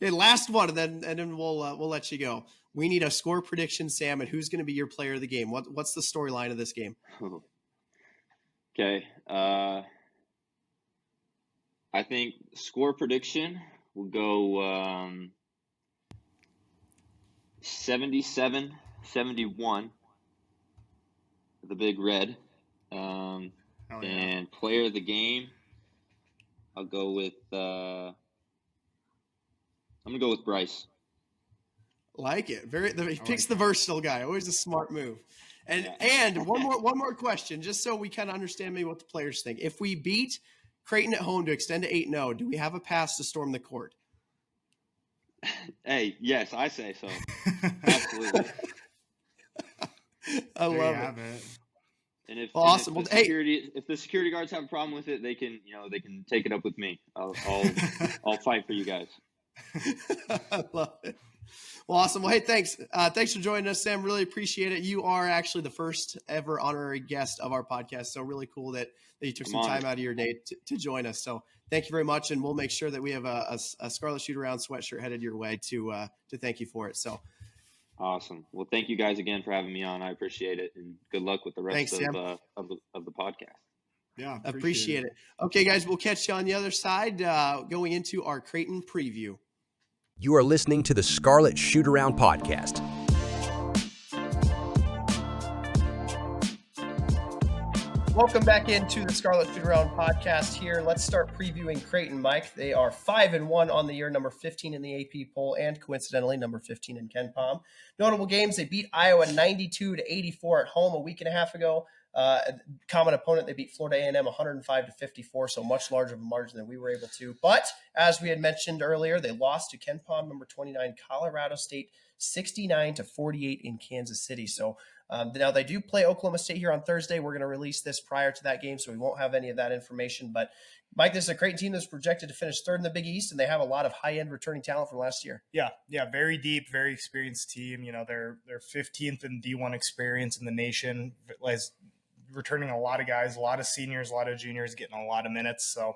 Okay, last one, and then we'll let you go. We need a score prediction, Sam, and who's going to be your player of the game? What's the storyline of this game? Okay. I think score prediction will go 77-71. The Big Red. And player of the game, I'll go with I'm gonna go with Bryce. Like it. He picks the versatile guy. Always a smart move. And one more question, just so we kind of understand maybe what the players think. If we beat Creighton at home to extend to 8-0, do we have a pass to storm the court? Hey, yes, I say so. Absolutely. I love it. And if awesome. If the security guards have a problem with it, they can take it up with me. I'll fight for you guys. I love it. Well, awesome. Well, hey, thanks. Thanks for joining us, Sam. Really appreciate it. You are actually the first ever honorary guest of our podcast. So really cool that you took some time out of your day to join us. So thank you very much. And we'll make sure that we have a Scarlet Shootaround sweatshirt headed your way to thank you for it. So awesome. Well, thank you guys again for having me on. I appreciate it. And good luck with the rest of the podcast. Yeah, appreciate it. Okay, guys, we'll catch you on the other side going into our Creighton preview. You are listening to the Scarlet Shootaround podcast. Welcome back into the Scarlet Shootaround podcast here. Let's start previewing Creighton, Mike. They are 5-1 on the year, number 15 in the AP poll, and coincidentally, number 15 in Ken Pom. Notable games, they beat Iowa 92-84 at home a week and a half ago. Common opponent, they beat Florida A&M 105-54, so much larger of a margin than we were able to. But as we had mentioned earlier, they lost to Ken Pom, number 29, Colorado State, 69-48 in Kansas City. So now they do play Oklahoma State here on Thursday. We're going to release this prior to that game, so we won't have any of that information. But Mike, this is a Creighton team that's projected to finish third in the Big East, and they have a lot of high-end returning talent from last year. Yeah, very deep, very experienced team. You know, they're 15th in D1 experience in the nation, returning a lot of guys, a lot of seniors, a lot of juniors, getting a lot of minutes. So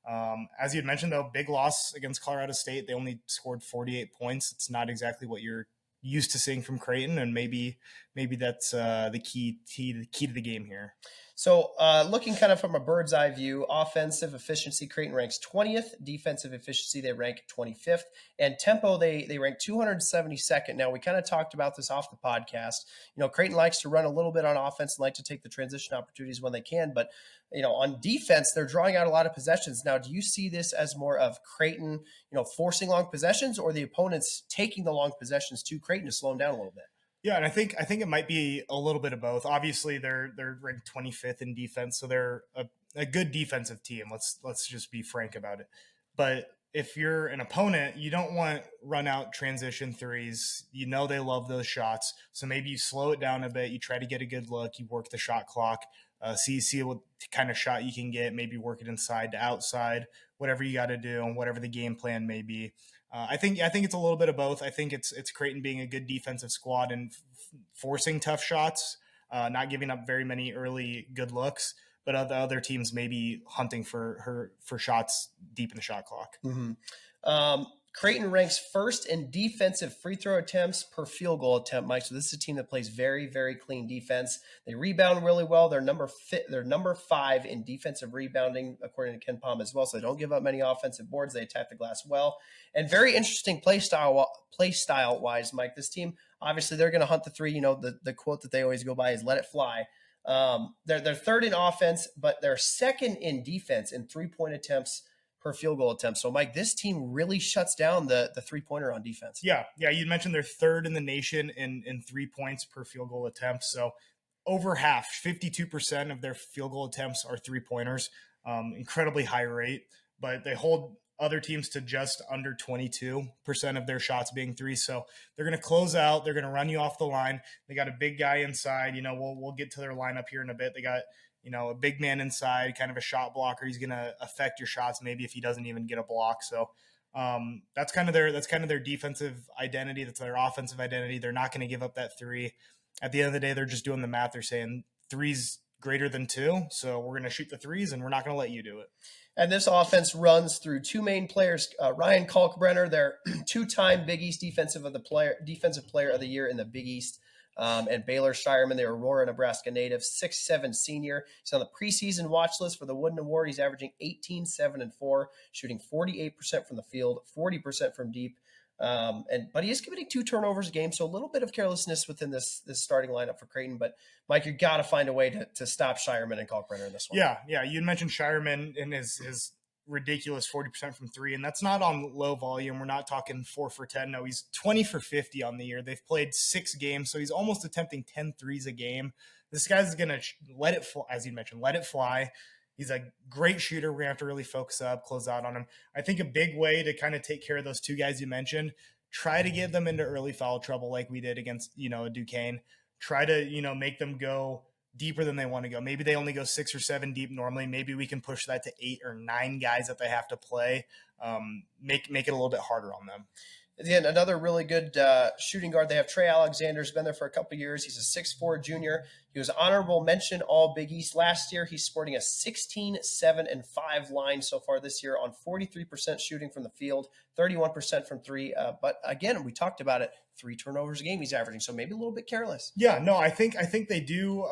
as you had mentioned, though, big loss against Colorado State. They only scored 48 points. It's not exactly what you're used to seeing from Creighton, and maybe that's the key to the game here. So looking kind of from a bird's eye view, offensive efficiency, Creighton ranks 20th. Defensive efficiency, they rank 25th. And tempo, they rank 272nd. Now, we kind of talked about this off the podcast. You know, Creighton likes to run a little bit on offense and like to take the transition opportunities when they can. But, you know, on defense, they're drawing out a lot of possessions. Now, do you see this as more of Creighton, you know, forcing long possessions, or the opponents taking the long possessions to Creighton to slow them down a little bit? Yeah, and I think it might be a little bit of both. Obviously, they're ranked 25th in defense, so they're a good defensive team. Let's just be frank about it. But if you're an opponent, you don't want run out transition threes. You know they love those shots, so maybe you slow it down a bit. You try to get a good look. You work the shot clock. See what kind of shot you can get. Maybe work it inside to outside. Whatever you got to do, and whatever the game plan may be. I think it's a little bit of both. I think it's Creighton being a good defensive squad and forcing tough shots, not giving up very many early good looks, but other teams maybe hunting for shots deep in the shot clock. Mm-hmm. Creighton ranks first in defensive free throw attempts per field goal attempt, Mike. So this is a team that plays very, very clean defense. They rebound really well. They're number 5 in defensive rebounding, according to Ken Pom as well. So they don't give up many offensive boards. They attack the glass well. And very interesting play style wise, Mike. This team, obviously, they're going to hunt the three. You know, the quote that they always go by is "Let it fly." They're third in offense, but they're second in defense in 3-point attempts per field goal attempt. So, Mike, this team really shuts down the three-pointer on defense. Yeah. You mentioned they're third in the nation in 3 points per field goal attempt. So over half, 52% of their field goal attempts are 3-pointers. Incredibly high rate, but they hold other teams to just under 22% of their shots being threes. So they're going to close out. They're going to run you off the line. They got a big guy inside. You know, we'll get to their lineup here in a bit. They got, you know, a big man inside, kind of a shot blocker. He's going to affect your shots maybe if he doesn't even get a block. So that's kind of their defensive identity. That's their offensive identity. They're not going to give up that three. At the end of the day, they're just doing the math. They're saying 3's greater than 2, so we're going to shoot the 3s, and we're not going to let you do it. And this offense runs through two main players, Ryan Kalkbrenner, their 2-time Big East defensive player of the year in the Big East, and Baylor Shireman, the Aurora, Nebraska native, 6'7" senior. He's on the preseason watch list for the Wooden Award. He's averaging 18, 7, and 4, shooting 48% from the field, 40% from deep. But he is committing 2 turnovers a game, so a little bit of carelessness within this starting lineup for Creighton. But Mike, you got to find a way to stop Shireman and Kalkbrenner in this one. Yeah. You mentioned Shireman in his ridiculous 40% from 3, and that's not on low volume. We're not talking 4 for 10. No, he's 20 for 50 on the year. They've played 6 games, so he's almost attempting 10 threes a game. This guy's going to let it fly, as you mentioned, let it fly. He's a great shooter. We're going to have to really focus up, close out on him. I think a big way to kind of take care of those 2 guys you mentioned, try to get them into early foul trouble like we did against, a Duquesne. Try to, make them go deeper than they want to go. Maybe they only go 6 or 7 deep normally. Maybe we can push that to 8 or 9 guys that they have to play. Make it a little bit harder on them. Again, another really good shooting guard. They have Trey Alexander, who's been there for a couple of years. He's a 6'4" junior. He was honorable mention all Big East last year. He's sporting a 16, 7, and 5 line so far this year on 43% shooting from the field, 31% from 3. But again, we talked about it, 3 turnovers a game he's averaging, so maybe a little bit careless. Yeah, no, I think they do.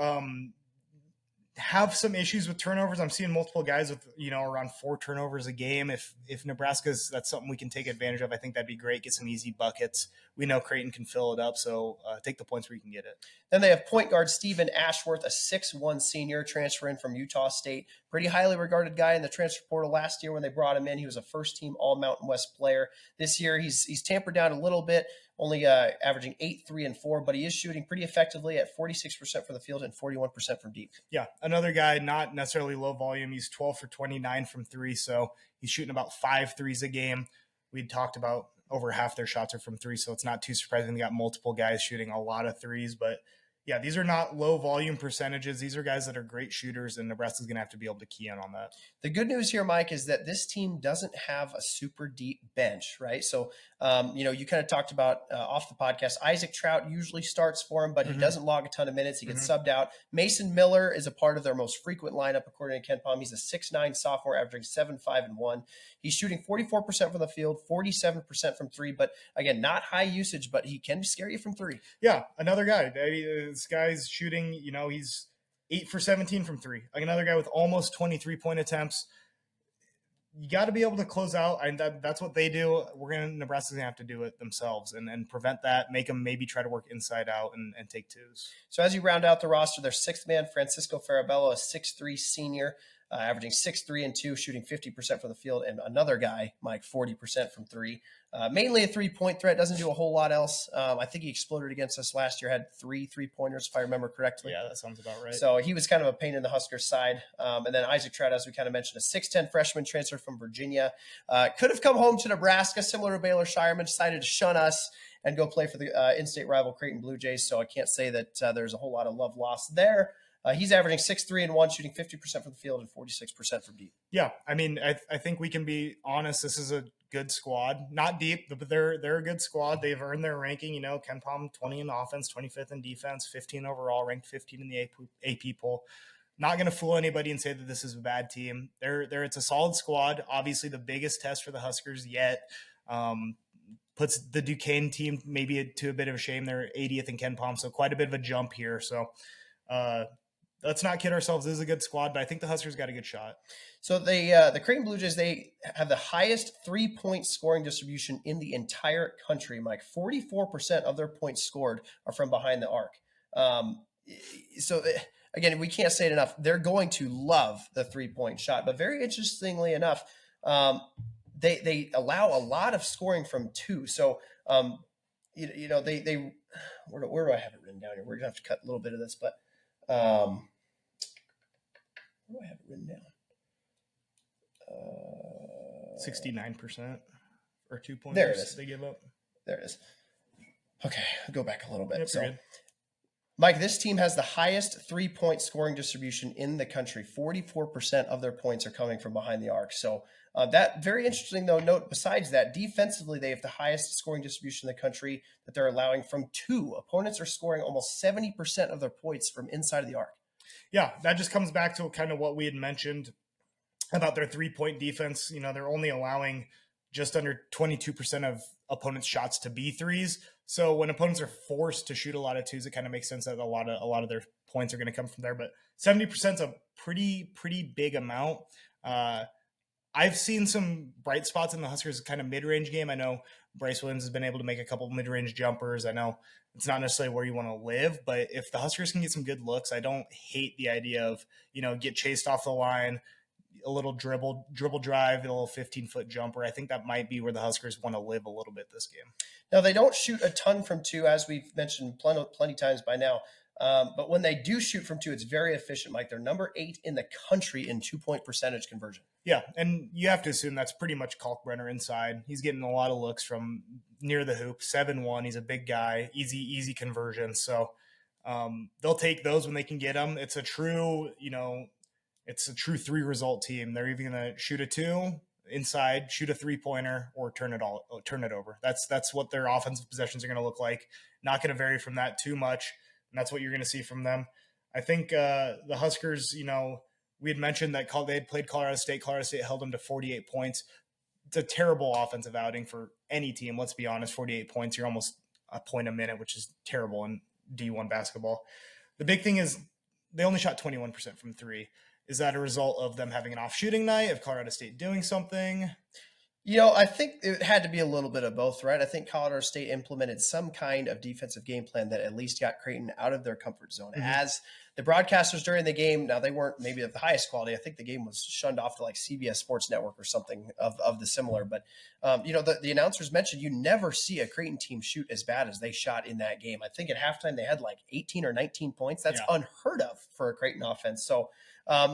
have some issues with turnovers. I'm seeing multiple guys with, around 4 turnovers a game. If Nebraska's, that's something we can take advantage of. I think that'd be great. Get some easy buckets. We know Creighton can fill it up, so take the points where you can get it. Then they have point guard Stephen Ashworth, a 6'1" senior transferring from Utah State. Pretty highly regarded guy in the transfer portal last year when they brought him in. He was a first-team All-Mountain West player. This year, he's tampered down a little bit, only averaging 8, 3, and 4, but he is shooting pretty effectively at 46% from the field and 41% from deep. Yeah, another guy, not necessarily low volume. He's 12 for 29 from 3, so he's shooting about 5 threes a game. We talked about over half their shots are from 3, so it's not too surprising. They got multiple guys shooting a lot of threes, but yeah, these are not low volume percentages. These are guys that are great shooters, and Nebraska's going to have to be able to key in on that. The good news here, Mike, is that this team doesn't have a super deep bench, right? So, you kind of talked about off the podcast, Isaac Trout usually starts for him, but he doesn't log a ton of minutes. He gets subbed out. Mason Miller is a part of their most frequent lineup, according to Ken Palm. He's a 6'9" sophomore, averaging 7, 5, and 1. He's shooting 44% from the field, 47% from 3, but again, not high usage, but he can scare you from 3. Yeah, another guy. This guy's shooting, he's 8 for 17 from 3. Like another guy with almost 23-point attempts. You got to be able to close out, and that's what they do. Nebraska's going to have to do it themselves and prevent that, make them maybe try to work inside out and take twos. So as you round out the roster, their sixth man, Francisco Farabello, a 6'3" senior, averaging 6, 3, and 2, shooting 50% from the field, and another guy, Mike, 40% from 3. Mainly a 3-point threat, doesn't do a whole lot else. I think he exploded against us last year, had 3 3-pointers, if I remember correctly. Yeah, that sounds about right. So he was kind of a pain in the Huskers side. And then Isaac Trout, as we kind of mentioned, a 6'10" freshman transfer from Virginia. Could have come home to Nebraska, similar to Baylor Shireman, decided to shun us and go play for the in-state rival Creighton Blue Jays. So I can't say that there's a whole lot of love lost there. He's averaging 6, 3, and 1, shooting 50% from the field and 46% from deep. Yeah, I mean, I think we can be honest. This is a good squad. Not deep, but they're a good squad. They've earned their ranking. Ken Palm, 20 in offense, 25th in defense, 15 overall, ranked 15 in the AP poll. Not going to fool anybody and say that this is a bad team. It's a solid squad. Obviously, the biggest test for the Huskers yet. Puts the Duquesne team maybe to a bit of a shame. They're 80th in Ken Palm, so quite a bit of a jump here. So let's not kid ourselves. This is a good squad, but I think the Huskers got a good shot. So the Creighton Blue Jays, they have the highest 3-point scoring distribution in the entire country, Mike. 44% of their points scored are from behind the arc. Again, we can't say it enough. They're going to love the 3-point shot, but very interestingly enough, they allow a lot of scoring from 2. So, where do I have it written down here? We're gonna have to cut a little bit of this, but where do I have it written down? 69% or 2 points. There it is. They give up. There it is. Okay, I'll go back a little bit. Yep, so, Mike, this team has the highest 3-point scoring distribution in the country. 44% of their points are coming from behind the arc. So that very interesting, though, note besides that, defensively, they have the highest scoring distribution in the country that they're allowing from 2. Opponents are scoring almost 70% of their points from inside of the arc. Yeah, that just comes back to kind of what we had mentioned about their 3-point defense. They're only allowing just under 22% of opponents' shots to be threes. So when opponents are forced to shoot a lot of 2s, it kind of makes sense that a lot of their points are going to come from there. But 70% is a pretty big amount. I've seen some bright spots in the Huskers kind of mid-range game. I know Bryce Williams has been able to make a couple of mid-range jumpers. I know it's not necessarily where you want to live, but if the Huskers can get some good looks, I don't hate the idea of, get chased off the line, a little dribble drive, a little 15-foot jumper. I think that might be where the Huskers want to live a little bit this game. Now, they don't shoot a ton from 2, as we've mentioned plenty times by now. But when they do shoot from 2, it's very efficient, Mike. They're number 8 in the country in 2-point percentage conversion. Yeah, and you have to assume that's pretty much Kalkbrenner inside. He's getting a lot of looks from near the hoop. 7'1", he's a big guy, easy conversion. So they'll take those when they can get them. It's a true, it's a true 3-result team. They're either going to shoot a 2 inside, shoot a 3-pointer, or turn it over. That's what their offensive possessions are going to look like. Not going to vary from that too much. And that's what you're going to see from them. I think the Huskers, we had mentioned that they had played Colorado State. Colorado State held them to 48 points. It's a terrible offensive outing for any team. Let's be honest, 48 points. You're almost a point a minute, which is terrible in D1 basketball. The big thing is they only shot 21% from three. Is that a result of them having an off shooting night, of Colorado State doing something? I think it had to be a little bit of both, right? I think Colorado State implemented some kind of defensive game plan that at least got Creighton out of their comfort zone. Mm-hmm. As the broadcasters during the game, now they weren't maybe of the highest quality. I think the game was shunned off to like CBS Sports Network or something of the similar. But, the announcers mentioned you never see a Creighton team shoot as bad as they shot in that game. I think at halftime they had like 18 or 19 points. That's unheard of for a Creighton offense. So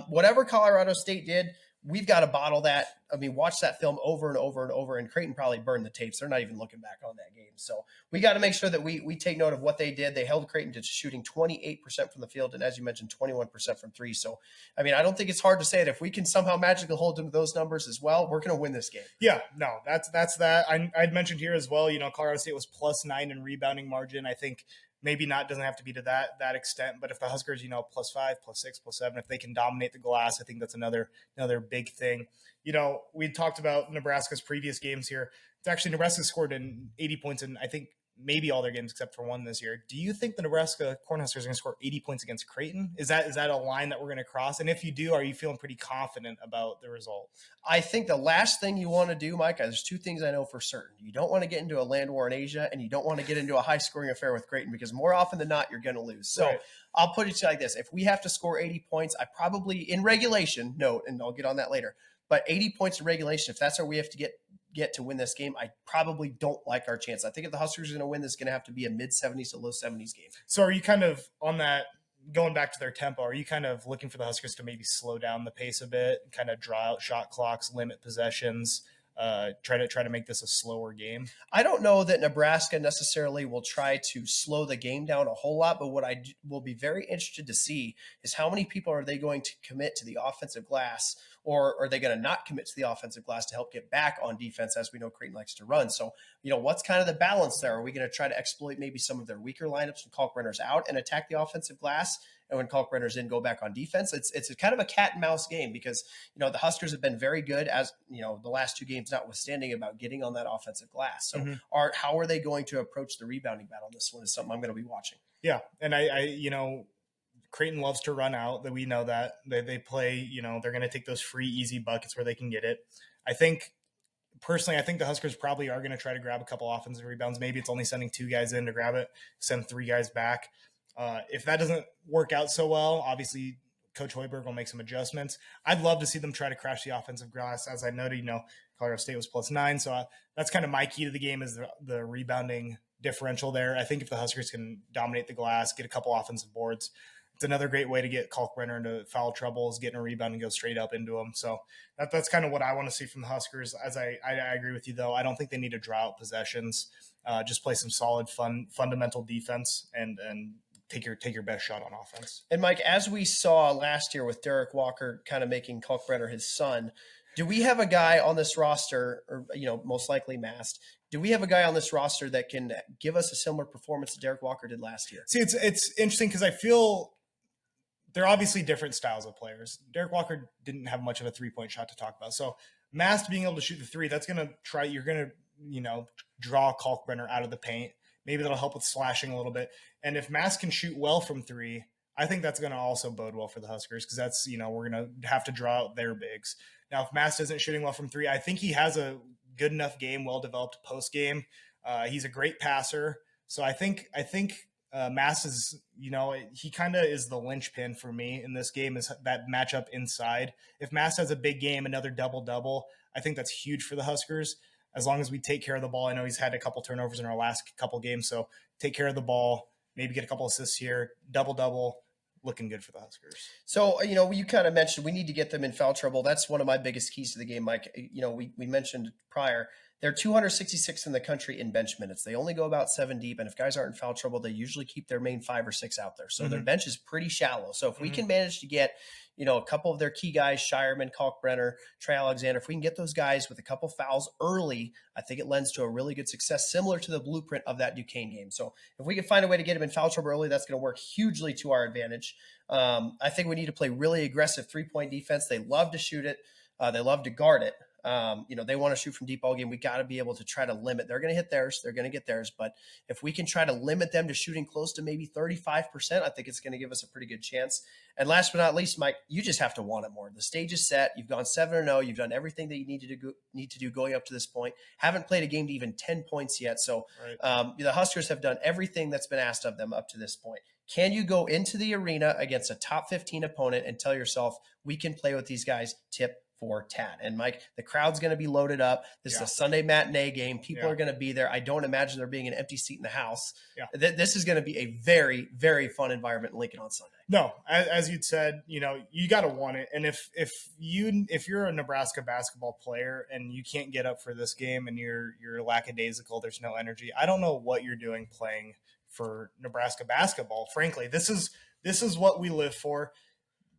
whatever Colorado State did, we've got to bottle that. I mean, watch that film over and over and over, and Creighton probably burned the tapes. They're not even looking back on that game. So we got to make sure that we take note of what they did. They held Creighton to shooting 28% from the field, and as you mentioned, 21% from three. So, I mean, I don't think it's hard to say that if we can somehow magically hold them to those numbers as well, we're going to win this game. Yeah, no, that's that. I'd mentioned here as well, Colorado State was +9 in rebounding margin. I think maybe doesn't have to be to that extent, but if the Huskers, +5, +6, +7, if they can dominate the glass, I think that's another big thing. We talked about Nebraska's previous games here. It's actually Nebraska scored in 80 points in, I think, maybe all their games except for one this year. Do you think the Nebraska Cornhuskers are going to score 80 points against Creighton? Is that a line that we're going to cross? And if you do, are you feeling pretty confident about the result? I think the last thing you want to do, Mike, there's two things I know for certain. You don't want to get into a land war in Asia, and you don't want to get into a high-scoring affair with Creighton, because more often than not, you're going to lose. So right. I'll put it to you like this. If we have to score 80 points, I probably, in regulation, note, and I'll get on that later, but 80 points in regulation, if that's where we have to get to win this game, I probably don't like our chance. I think if the Huskers are going to win, this is going to have to be a mid-70s to low-70s game. So are you kind of on that, going back to their tempo, are you kind of looking for the Huskers to maybe slow down the pace a bit, kind of draw out shot clocks, limit possessions, try to make this a slower game? I don't know that Nebraska necessarily will try to slow the game down a whole lot, but what I will be very interested to see is how many people are they going to commit to the offensive glass, or are they going to not commit to the offensive glass to help get back on defense, as we know Creighton likes to run. So, what's kind of the balance there? Are we going to try to exploit maybe some of their weaker lineups when Kalkbrenner's out and attack the offensive glass? And when Kalkbrenner's in, go back on defense. It's kind of a cat and mouse game, because, the Huskers have been very good, as, the last two games notwithstanding, about getting on that offensive glass. So how are they going to approach the rebounding battle? This one is something I'm going to be watching. Yeah. And I Creighton loves to run out, that we know that they play, they're going to take those free, easy buckets where they can get it. Personally, I think the Huskers probably are going to try to grab a couple offensive rebounds. Maybe it's only sending 2 guys in to grab it, send 3 guys back. If that doesn't work out so well, obviously Coach Hoiberg will make some adjustments. I'd love to see them try to crash the offensive glass. As I noted, Colorado State was +9. So that's kind of my key to the game, is the rebounding differential there. I think if the Huskers can dominate the glass, get a couple offensive boards, it's another great way to get Kalkbrenner into foul troubles, getting a rebound and go straight up into them. So that's kind of what I want to see from the Huskers. As I agree with you, though, I don't think they need to draw out possessions. Just play some solid, fundamental defense and take your best shot on offense. And Mike, as we saw last year with Derek Walker kind of making Kalkbrenner his son, do we have a guy on this roster, or most likely masked? Do we have a guy on this roster that can give us a similar performance that Derek Walker did last year? See, it's interesting, because I feel they're obviously different styles of players. Derek Walker didn't have much of a 3-point shot to talk about. So Mast being able to shoot the 3, that's going to you're going to, draw Kalkbrenner out of the paint. Maybe that'll help with slashing a little bit. And if Mast can shoot well from 3, I think that's going to also bode well for the Huskers, because that's, we're going to have to draw out their bigs. Now, if Mast isn't shooting well from 3, I think he has a good enough game, well-developed post game. He's a great passer. So I think Mast is, he kind of is the linchpin for me in this game, is that matchup inside. If Mast has a big game, another double-double, I think that's huge for the Huskers. As long as we take care of the ball. I know he's had a couple turnovers in our last couple games, so take care of the ball, maybe get a couple assists here, double-double, looking good for the Huskers. So, you kind of mentioned we need to get them in foul trouble. That's one of my biggest keys to the game, Mike. We mentioned prior, they're 266 in the country in bench minutes. They only go about 7 deep, and if guys aren't in foul trouble, they usually keep their main 5 or 6 out there. So their bench is pretty shallow. So if we can manage to get, a couple of their key guys, Shireman, Kalkbrenner, Trey Alexander, if we can get those guys with a couple fouls early, I think it lends to a really good success, similar to the blueprint of that Duquesne game. So if we can find a way to get them in foul trouble early, that's going to work hugely to our advantage. I think we need to play really aggressive 3-point defense. They love to shoot it. They love to guard it. They want to shoot from deep all game. We got to be able to try to limit. They're going to hit theirs. They're going to get theirs. But if we can try to limit them to shooting close to maybe 35%, I think it's going to give us a pretty good chance. And last but not least, Mike, you just have to want it more. The stage is set. You've gone 7-0. You've done everything that you need to do going up to this point. Haven't played a game to even 10 points yet. So the Huskers have done everything that's been asked of them up to this point. Can you go into the arena against a top 15 opponent and tell yourself, we can play with these guys tip for tat? And Mike, the crowd's going to be loaded up. This is a Sunday matinee game. People are going to be there. I don't imagine there being an empty seat in the house. This is going to be a very, very fun environment in Lincoln on Sunday. No, as you'd said, you got to want it. And if you're a Nebraska basketball player and you can't get up for this game and you're lackadaisical, there's no energy, I don't know what you're doing playing for Nebraska basketball. Frankly, this is what we live for.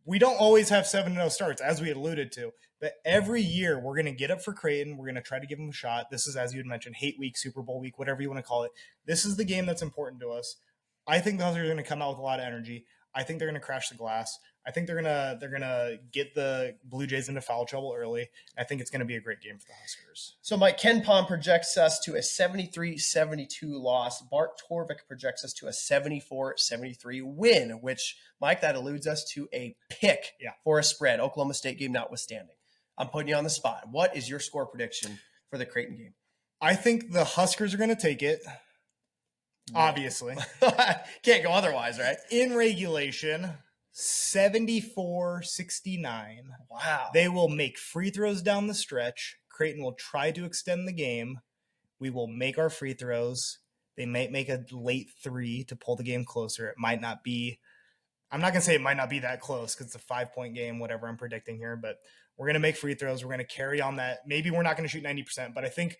We don't always have 7-0 starts, as we alluded to, but every year we're going to get up for Creighton. We're going to try to give them a shot. This is, as you had mentioned, hate week, Super Bowl week, whatever you want to call it. This is the game that's important to us. I think the Huskers are going to come out with a lot of energy. I think they're going to crash the glass. I think they're gonna get the Blue Jays into foul trouble early. I think it's going to be a great game for the Huskers. So Mike, Ken Pom projects us to a 73-72 loss. Bart Torvik projects us to a 74-73 win, which, Mike, that alludes us to a pick for a spread, Oklahoma State game notwithstanding. I'm putting you on the spot. What is your score prediction for the Creighton game? I think the Huskers are going to take it. Obviously. Can't go otherwise, right? In regulation, 74-69. Wow. They will make free throws down the stretch. Creighton will try to extend the game. We will make our free throws. They might make a late three to pull the game closer. It might not be – I'm not going to say it might not be that close because it's a 5-point game, whatever I'm predicting here. But we're going to make free throws. We're going to carry on that. Maybe we're not going to shoot 90%, but I think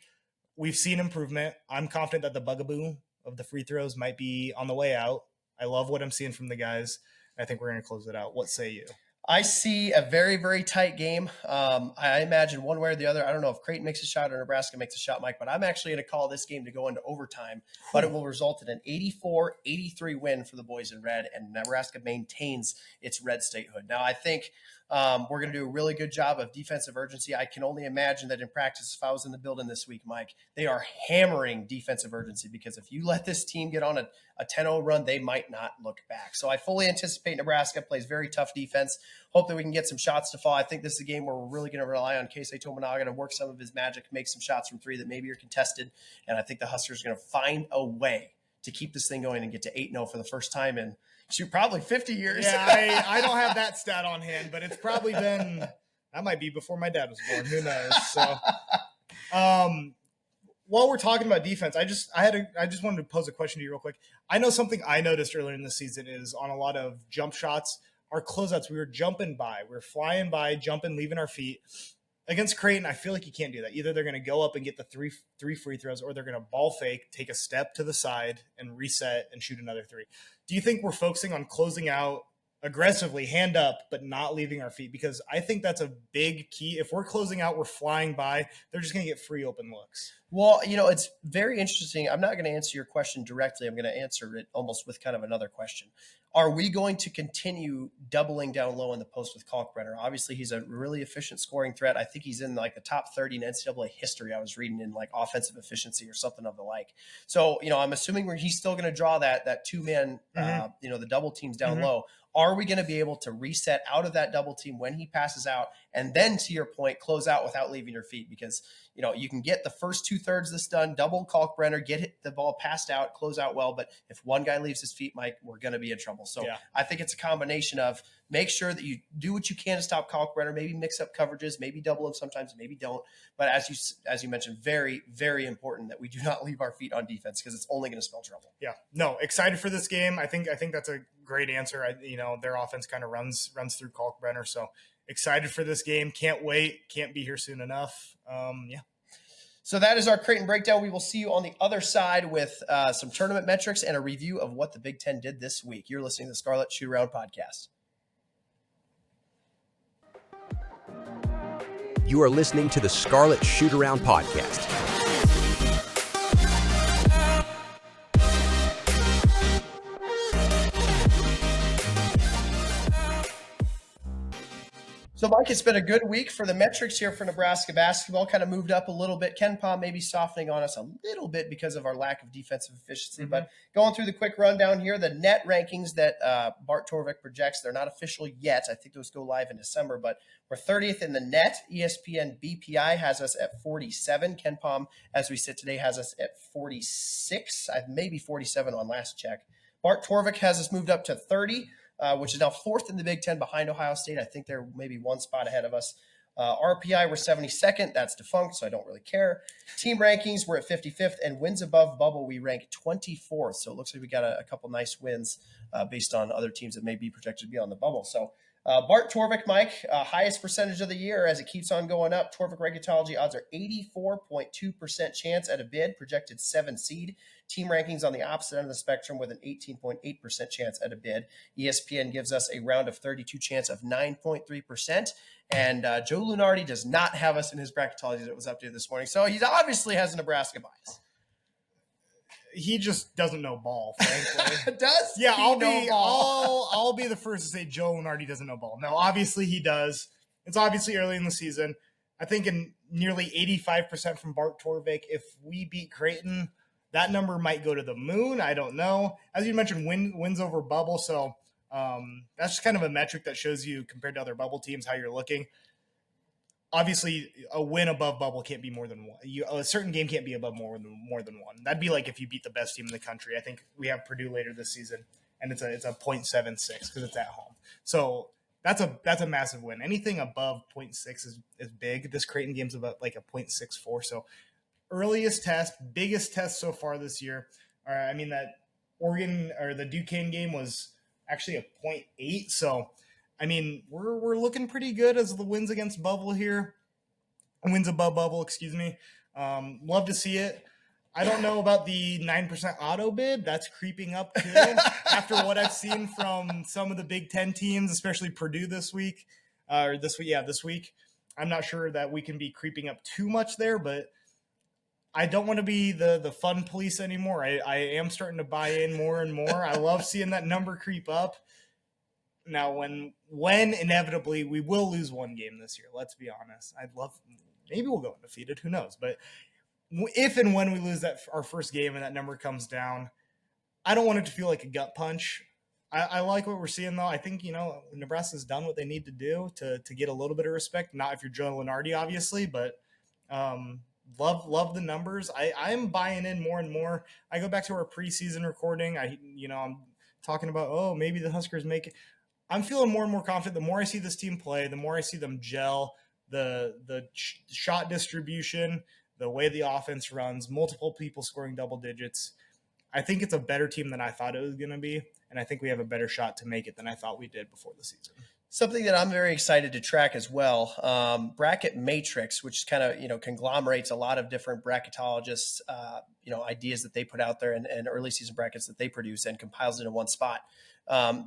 we've seen improvement. I'm confident that the bugaboo of the free throws might be on the way out. I love what I'm seeing from the guys. I think we're going to close it out. What say you? I see a very, very tight game. I imagine one way or the other. I don't know if Creighton makes a shot or Nebraska makes a shot, Mike, but I'm actually going to call this game to go into overtime, but it will result in an 84-83 win for the boys in red, and Nebraska maintains its red statehood. Now, I think we're going to do a really good job of defensive urgency. I can only imagine that in practice, if I was in the building this week, Mike, they are hammering defensive urgency because if you let this team get on a 10-0 run, they might not look back. So I fully anticipate Nebraska plays very tough defense. Hope that we can get some shots to fall. I think this is a game where we're really going to rely on Keisei Tominaga to work some of his magic, make some shots from three that maybe are contested. And I think the Huskers are going to find a way to keep this thing going and get to 8-0 for the first time in probably 50 years. Yeah, I don't have that stat on hand, but it's probably been – that might be before my dad was born. Who knows? So while we're talking about defense, I just wanted to pose a question to you real quick. I know something I noticed earlier in the season is on a lot of jump shots, our closeouts, we were jumping by. We were flying by, jumping, leaving our feet. Against Creighton, I feel like you can't do that. Either they're going to go up and get the three free throws, or they're going to ball fake, take a step to the side, and reset and shoot another three. Do you think we're focusing on closing out aggressively, hand up, but not leaving our feet? Because I think that's a big key. If we're closing out, we're flying by, they're just going to get free open looks. Well, it's very interesting. I'm not going to answer your question directly. I'm going to answer it almost with kind of another question. Are we going to continue doubling down low in the post with Kalkbrenner? Obviously, he's a really efficient scoring threat. I think he's in like the top 30 in NCAA history. I was reading in like offensive efficiency or something of the like. So, I'm assuming he's still going to draw that two-man, the double teams down low. Are we going to be able to reset out of that double team when he passes out and then, to your point, close out without leaving your feet? Because, you can get the first 2/3 of this done, double Kalkbrenner, get the ball passed out, close out well. But if one guy leaves his feet, Mike, we're going to be in trouble. So I think it's a combination of make sure that you do what you can to stop Kalkbrenner, maybe mix up coverages, maybe double him sometimes, maybe don't. But as you mentioned, very, very important that we do not leave our feet on defense because it's only going to spell trouble. Yeah, no, excited for this game. I think that's a great answer. Their offense kind of runs through Kalkbrenner. So excited for this game. Can't wait. Can't be here soon enough. So that is our Creighton breakdown. We will see you on the other side with some tournament metrics and a review of what the Big Ten did this week. You're listening to the Scarlet Shootaround podcast. You are listening to the Scarlet Shootaround podcast. So, Mike, it's been a good week for the metrics here for Nebraska basketball. Kind of moved up a little bit. Ken Palm maybe softening on us a little bit because of our lack of defensive efficiency. Mm-hmm. But going through the quick rundown here, the net rankings that Bart Torvik projects, they're not official yet. I think those go live in December, but we're 30th in the net. ESPN BPI has us at 47. Ken Palm, as we sit today, has us at 46, maybe 47 on last check. Bart Torvik has us moved up to 30. Which is now fourth in the Big Ten behind Ohio State. I think they're maybe one spot ahead of us. RPI, we're 72nd. That's defunct, so I don't really care. Team rankings, we're at 55th. And wins above bubble, we rank 24th. So it looks like we got a couple nice wins based on other teams that may be projected to be on the bubble. So Bart Torvik, Mike, highest percentage of the year as it keeps on going up. Torvik Regulatology odds are 84.2% chance at a bid, projected 7 seed. Team rankings on the opposite end of the spectrum with an 18.8% chance at a bid. ESPN gives us a round of 32 chance of 9.3%. And Joe Lunardi does not have us in his bracketology that was updated this morning. So he obviously has a Nebraska bias. He just doesn't know ball, frankly. Does? Yeah, he I'll be the first to say Joe Lunardi doesn't know ball. No, obviously he does. It's obviously early in the season. I think in nearly 85% from Bart Torvik, if we beat Creighton, that number might go to the moon. I don't know. As you mentioned, wins over bubble. So that's just kind of a metric that shows you compared to other bubble teams how you're looking. Obviously, a win above bubble can't be more than one. A certain game can't be above more than one. That'd be like if you beat the best team in the country. I think we have Purdue later this season, and it's a 0.76 because it's at home. So that's a massive win. Anything above 0.6 is big. This Creighton game's about like a 0.64. So earliest test, biggest test so far this year. I mean, that Oregon or the Duquesne game was actually a 0.8. So, I mean, we're looking pretty good as the wins against bubble here. Wins above bubble, excuse me. Love to see it. I don't know about the 9% auto bid. That's creeping up too. After what I've seen from some of the Big Ten teams, especially Purdue this week. This week. I'm not sure that we can be creeping up too much there, but I don't want to be the fun police anymore. I am starting to buy in more and more. I love seeing that number creep up. Now, when inevitably we will lose one game this year, let's be honest. Maybe we'll go undefeated. Who knows? But if and when we lose our first game and that number comes down, I don't want it to feel like a gut punch. I like what we're seeing, though. I think, Nebraska's done what they need to do to get a little bit of respect. Not if you're Joe Lunardi, obviously, but love the numbers. I'm buying in more and more. I go back to our preseason recording. I'm talking about, maybe the Huskers make it. I'm feeling more and more confident. The more I see this team play, the more I see them gel, the shot distribution, the way the offense runs, multiple people scoring double digits. I think it's a better team than I thought it was going to be, and I think we have a better shot to make it than I thought we did before the season. Something that I'm very excited to track as well, Bracket Matrix, which kind of, conglomerates a lot of different bracketologists, ideas that they put out there and early season brackets that they produce and compiles into one spot.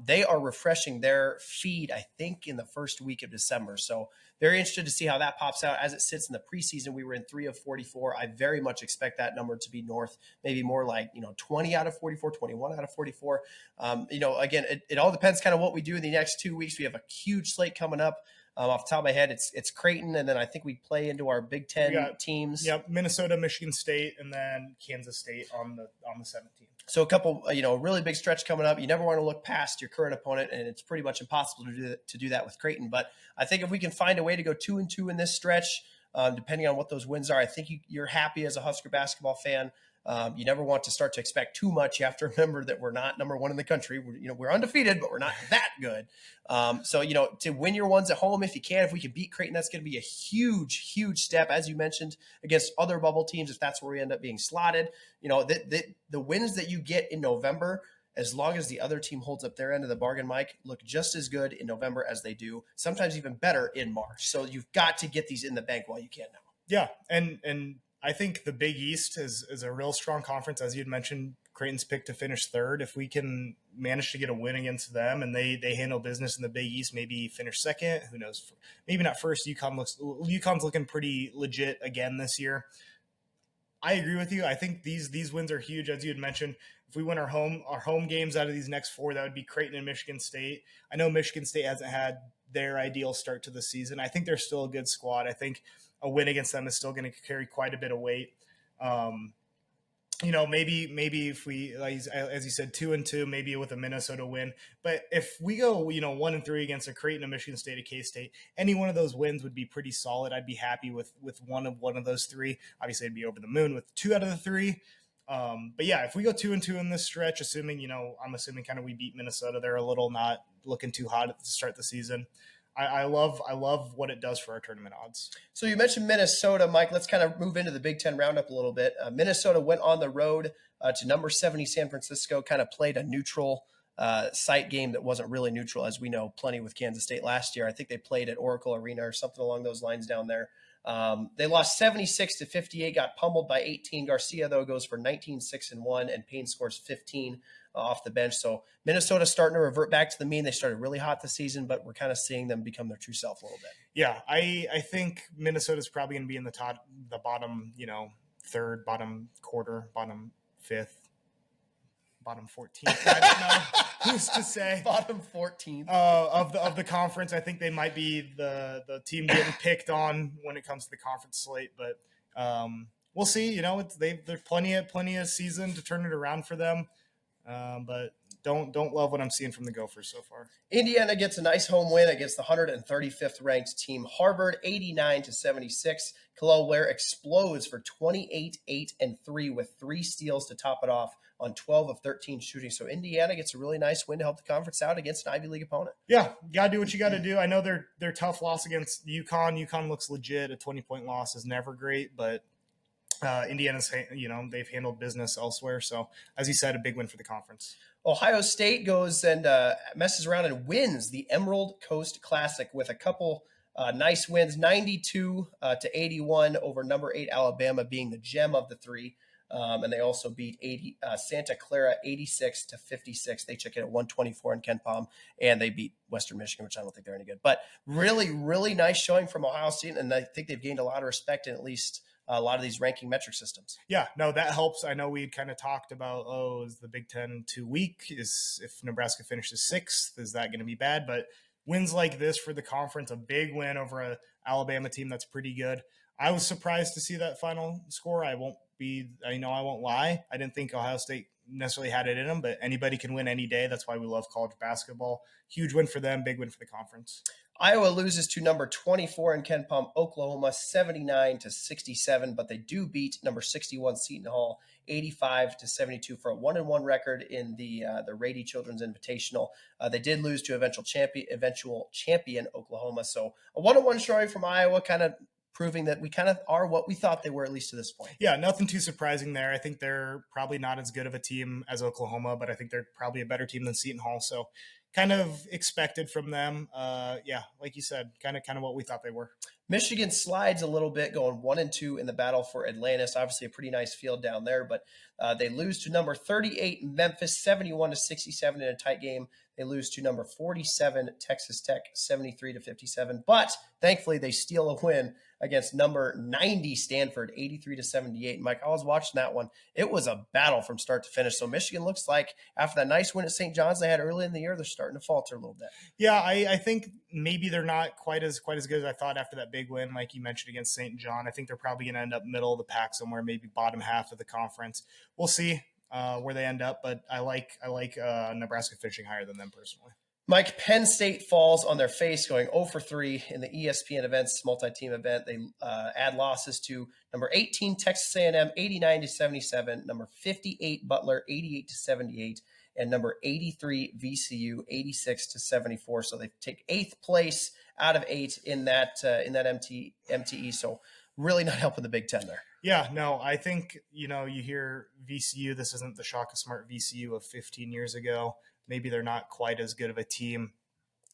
They are refreshing their feed, I think, in the first week of December. So very interested to see how that pops out. As it sits in the preseason, we were in 3 of 44. I very much expect that number to be north, maybe more like, 20 out of 44, 21 out of 44. Again, it all depends kind of what we do in the next 2 weeks. We have a huge slate coming up. Off the top of my head, it's Creighton, and then I think we play into our Big Ten teams. Yep, Minnesota, Michigan State, and then Kansas State on the 17th. So a couple, really big stretch coming up. You never want to look past your current opponent, and it's pretty much impossible to do that with Creighton. But I think if we can find a way to go 2-2 in this stretch, depending on what those wins are, I think you're happy as a Husker basketball fan. You never want to start to expect too much. You have to remember that we're not number one in the country. We're undefeated, but we're not that good. So to win your ones at home, if you can, if we can beat Creighton, that's going to be a huge, huge step, as you mentioned, against other bubble teams. If that's where we end up being slotted, the wins that you get in November, as long as the other team holds up their end of the bargain, Mike, look just as good in November as they do, sometimes even better in March. So you've got to get these in the bank while you can now. Yeah, and I think the Big East is a real strong conference. As you'd mentioned, Creighton's picked to finish third. If we can manage to get a win against them and they handle business in the Big East, maybe finish second, who knows? Maybe not first. UConn's looking pretty legit again this year. I agree with you. I think these wins are huge, as you had mentioned. If we win our home games out of these next 4, that would be Creighton and Michigan State. I know Michigan State hasn't had their ideal start to the season. I think they're still a good squad. I think a win against them is still going to carry quite a bit of weight. Maybe if we, like, as you said, 2-2, maybe with a Minnesota win. But if we go, 1-3 against a Creighton, a Michigan State, a K-State, any one of those wins would be pretty solid. I'd be happy with one of those three. Obviously, I'd be over the moon with 2 out of the 3. But yeah, if we go 2-2 in this stretch, I'm assuming kind of we beat Minnesota. They're a little not looking too hot to start the season. I love what it does for our tournament odds. So you mentioned Minnesota, Mike. Let's kind of move into the Big Ten roundup a little bit. Minnesota went on the road to number 70 San Francisco, kind of played a neutral site game that wasn't really neutral, as we know plenty with Kansas State last year. I think they played at Oracle Arena or something along those lines down there. They lost 76-58, got pummeled by 18. Garcia, though, goes for 19, 6-1, and Payne scores 15 off the bench. So Minnesota's starting to revert back to the mean. They started really hot this season, but we're kind of seeing them become their true self a little bit. Yeah, I think Minnesota's probably going to be in the bottom, third, bottom quarter, bottom fifth, bottom 14th. I don't know who's to say. Bottom 14th of the conference. I think they might be the team getting picked on when it comes to the conference slate, but we'll see. There's plenty of season to turn it around for them. But don't love what I'm seeing from the Gophers so far. Indiana gets a nice home win against the 135th ranked team Harvard, 89-76. Kalel Ware explodes for 28-8-3 with 3 steals to top it off on 12 of 13 shooting. So Indiana gets a really nice win to help the conference out against an Ivy League opponent. Yeah, you gotta do what you gotta do. I know they're tough loss against UConn. UConn looks legit. A 20-point loss is never great, but Indiana's, they've handled business elsewhere. So, as you said, a big win for the conference. Ohio State goes and messes around and wins the Emerald Coast Classic with a couple nice wins, 92-81 over number 8 Alabama being the gem of the 3. And they also beat Santa Clara 86-56. They check in at 124 in Ken Palm, and they beat Western Michigan, which I don't think they're any good. But really, really nice showing from Ohio State, and I think they've gained a lot of respect in at least a lot of these ranking metric systems. Yeah, no, that helps. I know we had kind of talked about, is the Big Ten too weak? If Nebraska finishes 6th, is that going to be bad? But wins like this for the conference, a big win over a Alabama team that's pretty good. I was surprised to see that final score. I won't lie. I didn't think Ohio State necessarily had it in them, but anybody can win any day. That's why we love college basketball. Huge win for them, big win for the conference. Iowa loses to number 24 in Ken Palm, Oklahoma, 79-67, but they do beat number 61 Seton Hall, 85-72 for a 1-1 record in the Rady Children's Invitational. They did lose to eventual champion Oklahoma, so a 1-1 showing from Iowa, kind of proving that we kind of are what we thought they were, at least to this point. Yeah, nothing too surprising there. I think they're probably not as good of a team as Oklahoma, but I think they're probably a better team than Seton Hall. So kind of expected from them. Yeah, like you said, kind of what we thought they were. Michigan slides a little bit, going 1-2 in the battle for Atlantis. Obviously, a pretty nice field down there, but they lose to number 38 Memphis, 71-67 in a tight game. They lose to number 47 Texas Tech, 73-57. But thankfully, they steal a win against number 90 Stanford, 83-78. Mike, I was watching that one. It was a battle from start to finish. So Michigan looks like after that nice win at St. John's they had early in the year, they're starting to falter a little bit. Yeah, I think maybe they're not quite as good as I thought after that big win, like you mentioned, against St. John. I think they're probably going to end up middle of the pack somewhere, maybe bottom half of the conference. We'll see where they end up, but I like Nebraska finishing higher than them personally. Mike, Penn State falls on their face, going 0-3 in the ESPN events multi-team event. They add losses to number 18 Texas A&M, 89-77, number 58 Butler, 88-78, and number 83 VCU, 86-74. So they take 8th place out of 8 in that MTE. So really not helping the Big Ten there. Yeah, no, I think, you hear VCU, this isn't the Shaka Smart VCU of 15 years ago. Maybe they're not quite as good of a team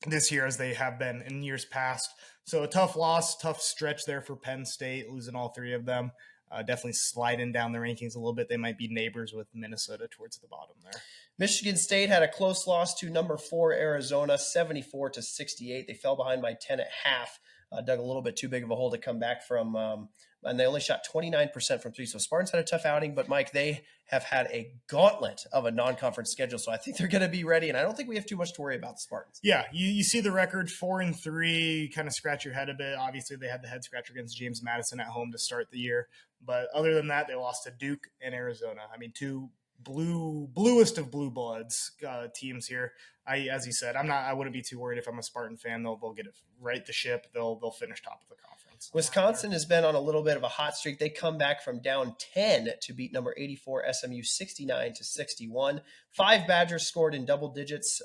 this year as they have been in years past. So a tough loss, tough stretch there for Penn State, losing all 3 of them. Definitely sliding down the rankings a little bit. They might be neighbors with Minnesota towards the bottom there. Michigan State had a close loss to number 4 Arizona, 74-68. They fell behind by 10 at half. dug a little bit too big of a hole to come back from. And they only shot 29% from three. So Spartans had a tough outing, but Mike, they have had a gauntlet of a non-conference schedule. So I think they're going to be ready. And I don't think we have too much to worry about the Spartans. Yeah, you see the record 4-3, kind of scratch your head a bit. Obviously, they had the head scratcher against James Madison at home to start the year. But other than that, they lost to Duke and Arizona. I mean, two bluest of blue bloods teams here. As you said, I wouldn't be too worried if I'm a Spartan fan. They'll get it right the ship. They'll finish top of the conference. Wisconsin has been on a little bit of a hot streak. They come back from down 10 to beat number 84 SMU 69-61. 5 Badgers scored in double digits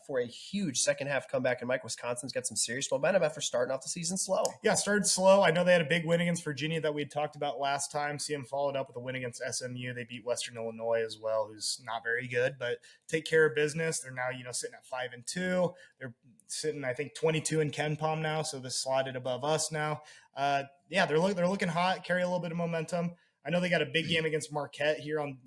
for a huge second half comeback. And Mike, Wisconsin's got some serious momentum after starting off the season slow. Yeah, started slow. I know they had a big win against Virginia that we had talked about last time. See them followed up with a win against SMU. They beat Western Illinois as well, who's not very good, but take care of business. They're now, sitting at 5-2. They're sitting, I think, 22 in Ken Palm now, so this slotted above us now. They're looking hot, carry a little bit of momentum. I know they got a big game against Marquette here on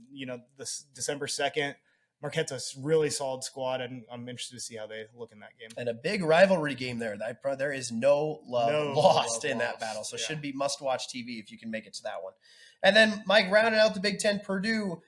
this December 2nd. Marquette's a really solid squad, and I'm interested to see how they look in that game. And a big rivalry game there. There is no love lost in that battle, so it should be must-watch TV if you can make it to that one. And then, Mike, rounding out the Big Ten, Purdue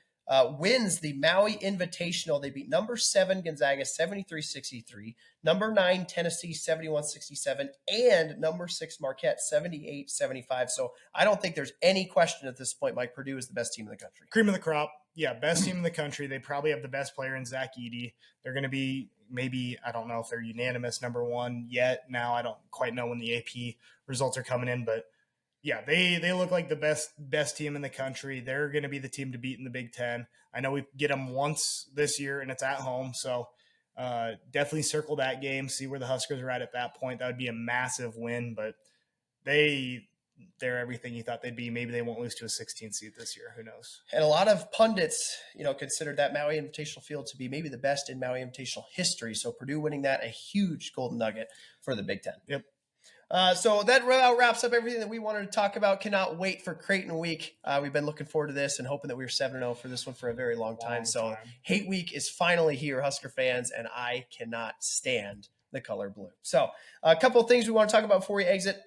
wins the Maui Invitational. They beat number 7 Gonzaga 73-63, number 9 Tennessee 71-67, and number 6 Marquette 78-75. So I don't think there's any question at this point, Mike, Purdue is the best team in the country. Cream of the crop. Yeah, best team in the country. They probably have the best player in Zach Edey. They're going to be maybe, I don't know if they're unanimous number 1 yet. Now I don't quite know when the AP results are coming in, but yeah, they look like the best team in the country. They're going to be the team to beat in the Big Ten. I know we get them once this year, and it's at home. So definitely circle that game, see where the Huskers are at that point. That would be a massive win, but they're everything you thought they'd be. Maybe they won't lose to a 16 seed this year. Who knows? And a lot of pundits, considered that Maui Invitational field to be maybe the best in Maui Invitational history. So Purdue winning that, a huge golden nugget for the Big Ten. Yep. So that wraps up everything that we wanted to talk about. Cannot wait for Creighton Week. We've been looking forward to this and hoping that we were 7-0 for this one for a very long time. So Hate Week is finally here, Husker fans, and I cannot stand the color blue. So a couple of things we want to talk about before we exit.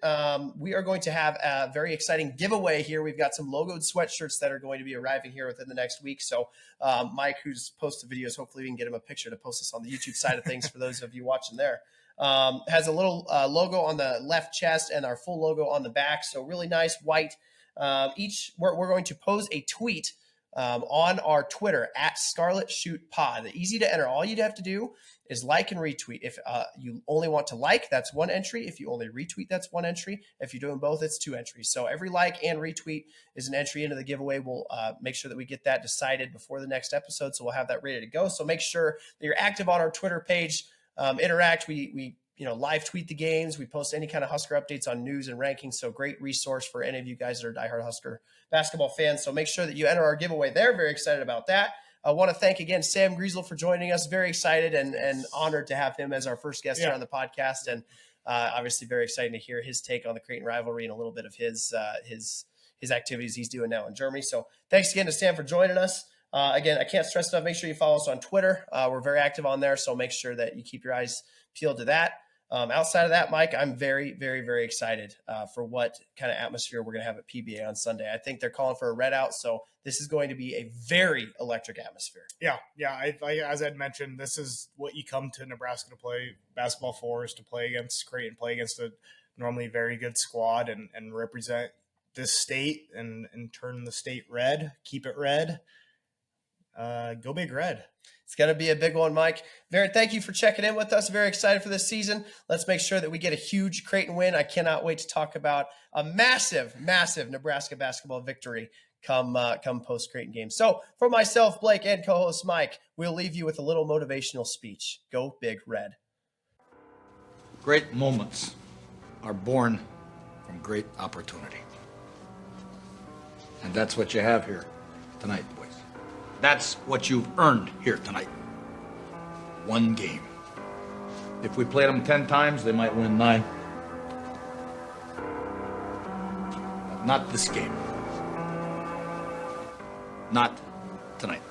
We are going to have a very exciting giveaway here. We've got some logoed sweatshirts that are going to be arriving here within the next week. So Mike, who's posted videos, hopefully we can get him a picture to post this on the YouTube side of things for those of you watching there. Has a little logo on the left chest and our full logo on the back. So really nice white. We're going to pose a tweet on our Twitter at Scarlet Shoot Pod. Easy to enter. All you'd have to do is like and retweet. If you only want to like, that's 1 entry. If you only retweet, that's 1 entry. If you're doing both, it's 2 entries. So every like and retweet is an entry into the giveaway. We'll make sure that we get that decided before the next episode. So we'll have that ready to go. So make sure that you're active on our Twitter page. Interact. We live tweet the games. We post any kind of Husker updates on news and rankings. So great resource for any of you guys that are diehard Husker basketball fans. So make sure that you enter our giveaway there. Very excited about that. I want to thank again Sam Griesel for joining us. Very excited and honored to have him as our first guest here on the podcast. And obviously very excited to hear his take on the Creighton rivalry and a little bit of his activities he's doing now in Germany. So thanks again to Sam for joining us. Again, I can't stress enough, make sure you follow us on Twitter. We're very active on there, so make sure that you keep your eyes peeled to that. Outside of that, Mike, I'm very, very, very excited for what kind of atmosphere we're going to have at PBA on Sunday. I think they're calling for a red out, so this is going to be a very electric atmosphere. Yeah. I as Ed mentioned, this is what you come to Nebraska to play basketball for, is to play against Creighton, play against a normally very good squad and represent this state and turn the state red, keep it red. Go Big Red. It's going to be a big one, Mike. Very, thank you for checking in with us. Very excited for this season. Let's make sure that we get a huge Creighton win. I cannot wait to talk about a massive, massive Nebraska basketball victory come post Creighton game. So for myself, Blake, and co-host Mike, we'll leave you with a little motivational speech. Go Big Red. Great moments are born from great opportunity. And that's what you have here tonight, boys. That's what you've earned here tonight. 1 game. If we played them 10 times, they might win 9. But not this game. Not tonight.